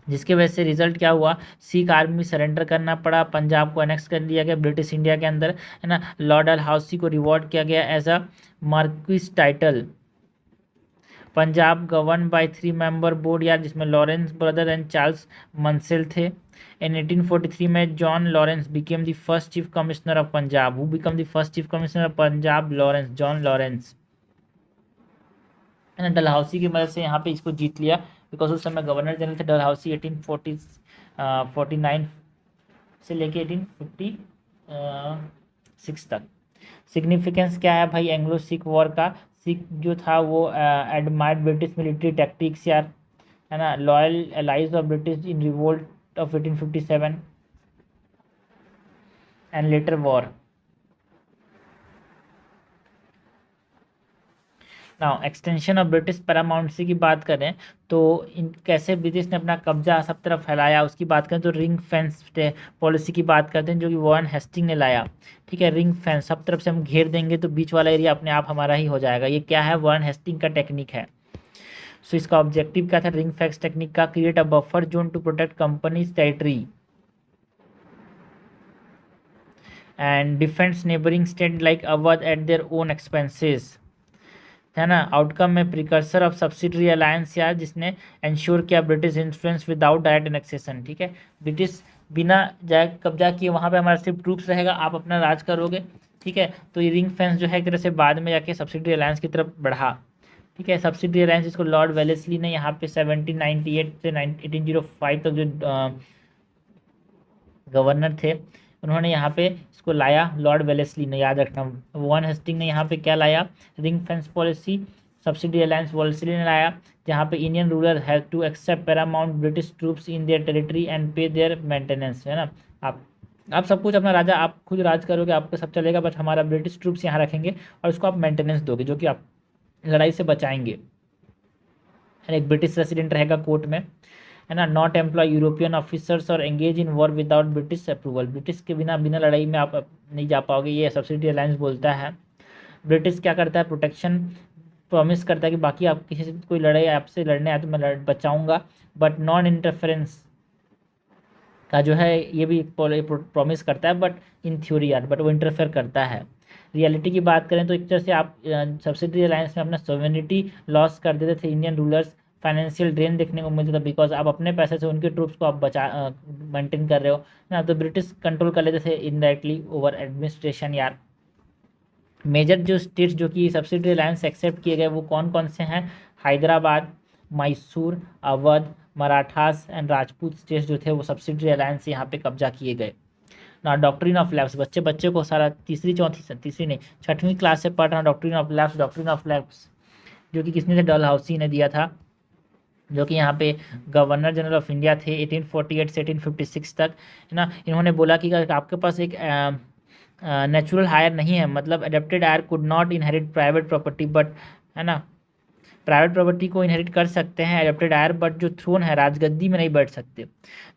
S1: जिसके वजह से रिजल्ट क्या हुआ? सिख आर्मी सरेंडर करना पड़ा, पंजाब को अनेक्स कर लिया गया ब्रिटिश इंडिया के अंदर, है ना। लॉर्ड डलहौसी को रिवॉर्ड किया गया as a marquis title. Punjab govern by 3 member board यार, जिसमें Lawrence brother and Charles Mansel थे। इन 1843 में John Lawrence became the first chief commissioner of Punjab. Who become the first chief commissioner of Punjab? Lawrence, John Lawrence, है ना। Dalhousie की मदद से यहाँ पे इसको जीत लिया, बिकॉज उस समय गवर्नर जनरल थे डलहौसी 1849 से लेके 1856 तक। सिग्निफिकेंस क्या है भाई एंग्लो सिख वॉर का? सिख जो था वो एडमायर्ड ब्रिटिश मिलिट्री टैक्टिक्स यार, है ना। Loyal allies of British in revolt of 1857 and later war. Now extension of British paramountcy की बात करें तो इन कैसे ब्रिटिश ने अपना कब्जा सब तरफ फैलाया उसकी बात करें तो रिंग फेंस पॉलिसी की बात करते हैं, जो कि वॉरेन हेस्टिंग ने लाया। ठीक है, रिंग फेंस, सब तरफ से हम घेर देंगे तो बीच वाला एरिया अपने आप हमारा ही हो जाएगा। ये क्या है? वॉरेन हेस्टिंग का टेक्निक है। सो इसका ऑब्जेक्टिव क्या था रिंग फेंस टेक्निक का? Create a buffer zone to protect company's territory and defence neighbouring state like Awadh at their own expenses, है ना। आउटकम में प्रिकर्सर ऑफ सब्सिडरी अलायंस यार, जिसने इंश्योर किया British influence without direct annexation. ठीक है, British बिना जाए कब्जा किए वहाँ पे हमारा सिर्फ ट्रूप्स रहेगा, आप अपना राज करोगे। ठीक है, तो ये रिंग फेंस जो है एक तरह से बाद में जाके सब्सिडरी अलायंस की तरफ बढ़ा। ठीक है, सब्सिडरी अलायंस जिसको लॉर्ड वेलेस्ली ने यहाँ पे 1798 से 1805 तक जो गवर्नर थे उन्होंने यहाँ पे इसको लाया, लॉर्ड वेलेस्ली ने, याद रखना। वॉरेन हेस्टिंग ने यहाँ पे क्या लाया? Ring fence policy. Subsidy alliance Wellesley ने लाया, जहाँ पे Indian ruler have to accept paramount British troops in their territory and pay their maintenance, है ना। आप सब कुछ अपना राजा आप खुद राज करोगे, आपका सब चलेगा, बट हमारा ब्रिटिश ट्रूप्स यहाँ रखेंगे और उसको आप मेंटेनेंस दोगे, जो कि आप लड़ाई से बचाएंगे। एक ब्रिटिश रेसिडेंट रहेगा कोर्ट में, है ना। नॉट एम्प्लॉय यूरोपियन ऑफिसर्स और engage in war without British approval, British के बिना लड़ाई में आप नहीं जा पाओगे, ये सब्सिडी अलायंस बोलता है। ब्रिटिश क्या करता है? प्रोटेक्शन प्रॉमिस करता है कि बाकी आप किसी से कोई लड़ाई आपसे लड़ने आए तो मैं बचाऊंगा, बट नॉन इंटरफेरेंस का जो है ये भी प्रॉमिस करता है, बट इन थ्योरी यार, बट वो इंटरफेयर करता है। रियलिटी की बात करें तो एक तरह से आप सब्सिडरी अलायंस में अपना सोवेनिटी लॉस कर देते थे। इंडियन रूलर्स फाइनेंशियल ड्रेन देखने को मिलता था, बिकॉज आप अपने पैसे से उनके ट्रूप्स को आप बचा मेंटेन कर रहे हो ना, तो ब्रिटिश कंट्रोल कर लेते थे इनडायरेक्टली ओवर एडमिनिस्ट्रेशन यार। मेजर जो स्टेट्स जो कि सब्सिडरी अलायंस एक्सेप्ट किए गए वो कौन कौन से हैं? हैदराबाद, मैसूर, अवध, मराठास एंड राजपूत स्टेट्स जो थे वो सब्सिडरी अलायंस से यहाँ पे कब्जा किए गए ना। डॉक्ट्रिन ऑफ लैप्स, बच्चे को सारा तीसरी नहीं 6वीं क्लास से पढ़ रहा हूँ। डॉक्ट्रिन ऑफ लैप्स जो कि किसने थे? डलहौसी ने दिया था, जो कि यहाँ पे गवर्नर जनरल ऑफ इंडिया थे 1848 से 1856 तक, है ना। इन्होंने बोला कि अगर आपके पास एक नेचुरल हायर नहीं है, मतलब adopted heir could not inherit private property, but है ना, प्राइवेट प्रॉपर्टी को इनहेरिट कर सकते हैं एडेप्टेड हायर, बट जो थ्रोन है राजगद्दी में नहीं बैठ सकते।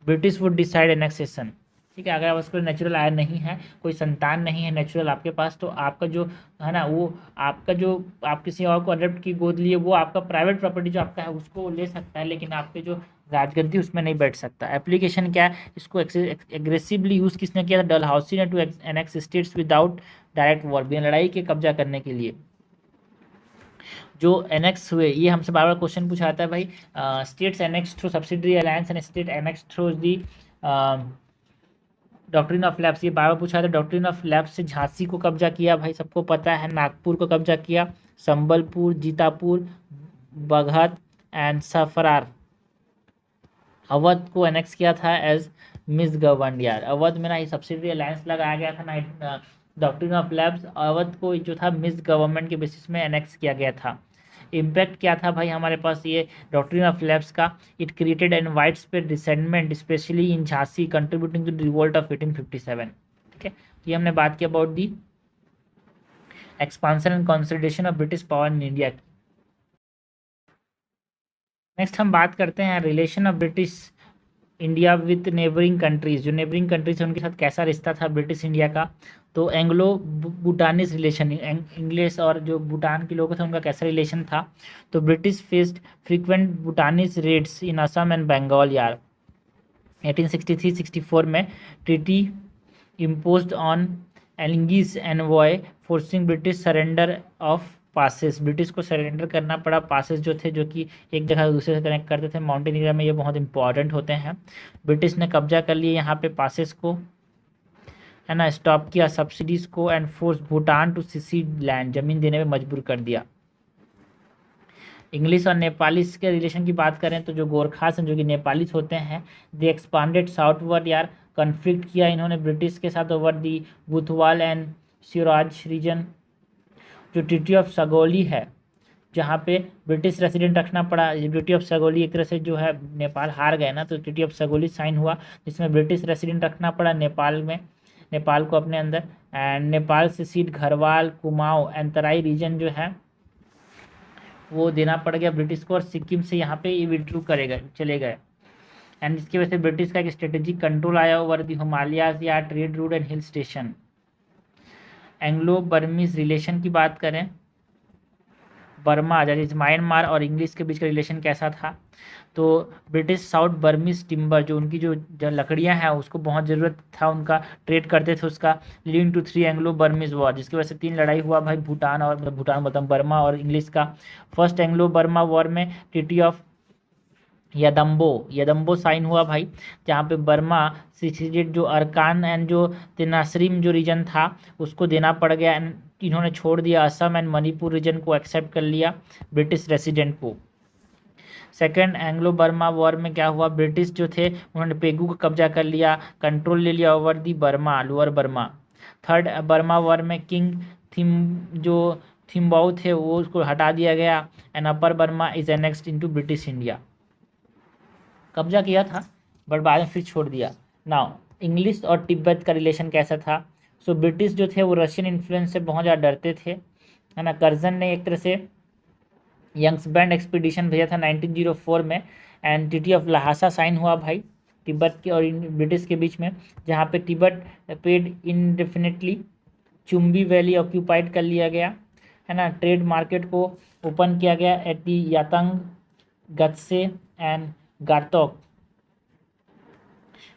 S1: ब्रिटिश वुड डिसाइड एनेक्सेशन, ठीक है। अगर आप उसको नेचुरल आयर नहीं है, कोई संतान नहीं है नेचुरल आपके पास, तो आपका जो है ना वो आपका जो आप किसी और को अडॉप्ट की गोद लिए वो आपका प्राइवेट प्रॉपर्टी जो आपका है उसको ले सकता है, लेकिन आपके जो राजगद्दी उसमें नहीं बैठ सकता। एप्लीकेशन क्या है? इसको एग्रेसिवली यूज़ किसने किया था? डलहौसी ने, to annex states without direct war, बिना लड़ाई के कब्जा करने के लिए। जो एनेक्स हुए, ये हमसे बार बार क्वेश्चन पूछा जाता है भाई, states annex through subsidiary alliance and state annex through the doctrine of lapse, ये बार बार पूछा था। डॉक्ट्रिन ऑफ लैप्स से झांसी को कब्जा किया भाई, सबको पता है। नागपुर को कब्जा किया, संबलपुर, जीतापुर, बघत एंड सफरार। अवध को एनेक्स किया था एज मिस गवर्न यार। अवध में ना ये सब्सिडरी अलायंस लगाया गया था ना, डॉक्ट्रिन ऑफ लैप्स अवध को जो था मिस गवर्नमेंट के बेसिस में एनेक्स किया गया था। इम्पैक्ट क्या था भाई हमारे पास ये डॉक्ट्रिन ऑफ लैप्स का? It created an wide spread resentment especially in Jhansi contributing to the revolt of 1857, ठीक है। तो ये हमने बात की about the expansion and consolidation of British power in India. Next हम बात करते हैं relation of British India with neighbouring countries. जो नेबरिंग कंट्रीज हैं उनके साथ कैसा रिश्ता था ब्रिटिश इंडिया का? तो एंग्लो भूटानिस रिलेशन, इंग्लिश और जो भूटान के लोग थे उनका कैसा रिलेशन था? तो British faced frequent Bhutanese raids in Assam and Bengal यार। 1863-64 में treaty imposed on Elgin's envoy forcing British surrender of passes. British को सरेंडर करना पड़ा पासेस जो थे, जो कि एक जगह दूसरे से कनेक्ट करते थे माउंटेन एरिया में, ये बहुत इंपॉर्टेंट होते हैं। ब्रिटिश ने कब्जा कर लिए यहाँ पे पासेस को, है ना, स्टॉप किया सब्सिडीज़ को and force Bhutan to cede land, ज़मीन देने में मजबूर कर दिया। इंग्लिश और नेपालीस के रिलेशन की बात करें तो जो गोरखास हैं जो कि नेपालीस होते हैं, दे एक्सपांडेड साउथवर्ड यार। कन्फ्लिक्ट किया इन्होंने ब्रिटिश के साथ over the Butwal and Siraj region. जो ट्रीटी ऑफ सगोली है जहाँ पे ब्रिटिश रेसिडेंट रखना पड़ा, ट्रीटी ऑफ सगोली एक तरह से जो है नेपाल हार गए ना, तो ट्रीटी ऑफ सगोली साइन हुआ जिसमें ब्रिटिश रेसिडेंट रखना पड़ा नेपाल में, नेपाल को अपने अंदर। एंड नेपाल से ceded Garhwal, Kumaon and Terai region जो है वो देना पड़ गया ब्रिटिश को, और सिक्किम से यहाँ पे ये विड्रू चले गए। एंड इसकी वजह से ब्रिटिश का एक स्ट्रेटेजिक कंट्रोल आया ओवर द हिमालयाज या trade route and hill station. Anglo Burmese relation की बात करें, बर्मा दैट म्यांमार और इंग्लिश के बीच का रिलेशन कैसा था? तो ब्रिटिश साउथ बर्मीज टिम्बर, जो उनकी जो लकड़ियां हैं उसको बहुत ज़रूरत था, उनका ट्रेड करते थे उसका, leading to 3 Anglo Burmese war, जिसकी वजह से 3 लड़ाई हुआ भाई भूटान और मतलब बर्मा और इंग्लिश का। फर्स्ट एंग्लो बर्मा वॉर में ट्रीटी ऑफ यदम्बो साइन हुआ भाई, जहाँ पे बर्मा सिचुएटेड जो अरकान एंड जो तेनासरीम जो रीजन था उसको देना पड़ गया, एंड इन्होंने छोड़ दिया असम एंड मणिपुर रीजन को एक्सेप्ट कर लिया ब्रिटिश रेसिडेंट को। सेकेंड एंग्लो बर्मा वॉर में क्या हुआ? ब्रिटिश जो थे उन्होंने पेगू का कब्जा कर लिया, कंट्रोल ले लिया over the Burma, lower Burma. Third Burma war में किंग थिम्बाऊ थे वो उसको हटा दिया गया, and upper Burma is annexed into British India. कब्जा किया था बट बाद में फिर छोड़ दिया। नाउ इंग्लिश और तिब्बत का रिलेशन कैसा था? सो ब्रिटिश जो थे वो रशियन इन्फ्लुएंस से बहुत ज़्यादा डरते थे, है ना। कर्जन ने एक तरह से यंग्स बैंड एक्सपीडिशन भेजा था 1904 में, and treaty of Lhasa sign हुआ भाई तिब्बत के और ब्रिटिश के बीच में, जहाँ पे Tibet paid indefinitely Chumbi valley occupied कर लिया गया। है ना, ट्रेड मार्केट को ओपन किया गया at the Yatung, Gyantse and Gartok.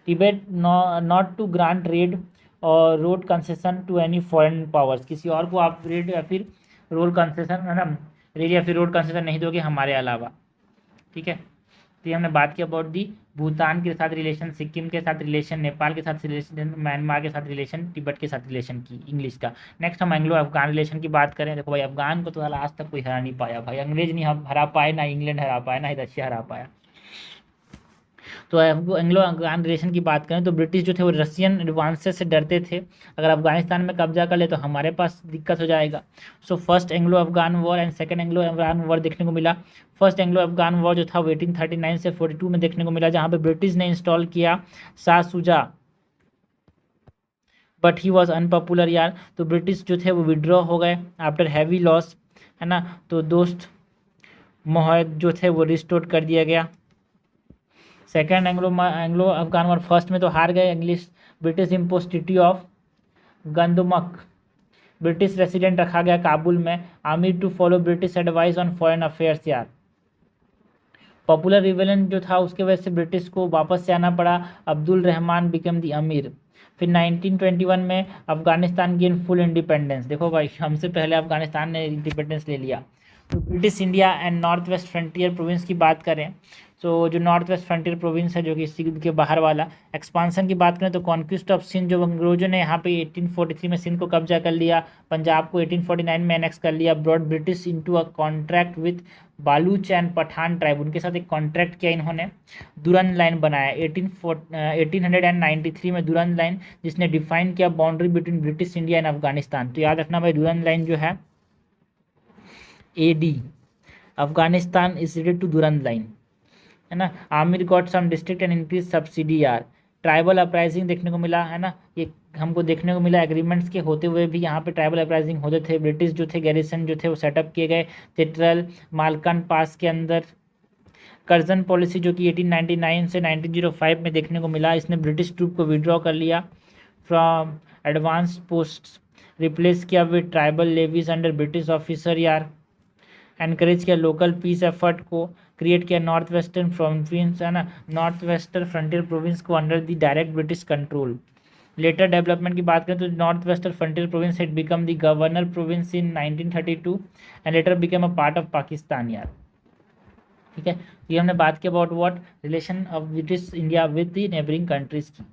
S1: Tibet not to grant rail और road concession to any foreign powers, किसी और को आप रेड या फिर रोड कंसेशन, है ना, रेड या फिर रोड कंसेशन नहीं दोगे हमारे अलावा। ठीक है, तो ये हमने बात की अबाउट दी भूटान के साथ रिलेशन, सिक्किम के साथ रिलेशन, नेपाल के साथ रिलेशन, म्यांमार के साथ रिलेशन, तिब्बत के साथ रिलेशन की इंग्लिश का। नेक्स्ट हम एंग्लो अफगान रिलेशन की बात करें। देखो भाई, अफगान को तो आज तक कोई हरा नहीं पाया भाई, अंग्रेज नहीं हरा पाए, ना इंग्लैंड हरा पाया, ना ही रशिया हरा पाया। तो एंग्लो अफगान रिलेशन की बात करें तो ब्रिटिश जो थे वो रशियन एडवांसेस से डरते थे, अगर अफगानिस्तान में कब्जा कर ले तो हमारे पास दिक्कत हो जाएगा। सो first Anglo Afghan war and second Anglo Afghan war देखने को मिला। फर्स्ट एंग्लो अफगान वॉर जो था वो 1839 से 42 में देखने को मिला, जहाँ पे ब्रिटिश ने इंस्टॉल किया Shah Shuja, but he was unpopular यार। तो ब्रिटिश जो थे वो विड्रॉ हो गए आफ्टर हैवी लॉस, है ना। तो दोस्त मोहद जो थे वो रिस्टोर कर दिया गया। Second Anglo Afghan war, first में तो हार गए English, British impose treaty of Gandamak, British resident रखा गया काबुल में, Amir to follow British advice on foreign affairs यार। पॉपुलर रिवेलन जो था उसके वजह से ब्रिटिश को वापस से आना पड़ा, अब्दुल रहमान बिकम दी अमीर। फिर 1921 में अफगानिस्तान गेन फुल इंडिपेंडेंस। देखो भाई, हमसे पहले अफगानिस्तान ने इंडिपेंडेंस ले लिया। तो British India and north west frontier province की बात करें, तो जो नॉर्थ वेस्ट फ्रंटियर प्रोविंस है जो कि सिंध के बाहर वाला, एक्सपांसन की बात करें तो कॉन्क्विस्ट ऑफ सिंध, जो अंग्रेजों ने यहाँ पे 1843 में सिंध को कब्जा कर लिया, पंजाब को 1849 में एनेक्स कर लिया, brought British into a contract with Baluch and Pathan tribe, उनके साथ एक कॉन्ट्रैक्ट किया इन्होंने, दुरन लाइन बनाया 1893 में, दुरन लाइन जिसने डिफाइन किया boundary between British India and Afghanistan. तो याद रखना भाई, दुरन लाइन जो है AD, Afghanistan is related to Durand line, है ना। Amir got some district and increase subsidy यार। ट्राइबल अपराइजिंग देखने को मिला, है ना, ये हमको देखने को मिला, एग्रीमेंट्स के होते हुए भी यहाँ पे ट्राइबल अपराइजिंग होते थे। ब्रिटिश जो थे गैरिसन जो थे वो सेटअप किए गए चिट्रल मालकन पास के अंदर। कर्जन पॉलिसी जो कि 1899 से 1905 में देखने को मिला, इसने ब्रिटिश ट्रूप को विड्रॉ कर लिया फ्रॉम एडवांस पोस्ट, रिप्लेस किया with tribal levies under British officer यार। एनकरेज किया लोकल पीस एफर्ट को, क्रिएट किया नॉर्थ वेस्टर्न प्रोविंस, है ना, नॉर्थ वेस्टर्न फ्रंटियर प्रोविंस को under the direct British control. Later development की बात करें तो north western frontier province had become the governor province in 1932 and later become a part of Pakistan यार। ठीक है, ये हमने बात की about what relation of British India with the neighbouring countries की।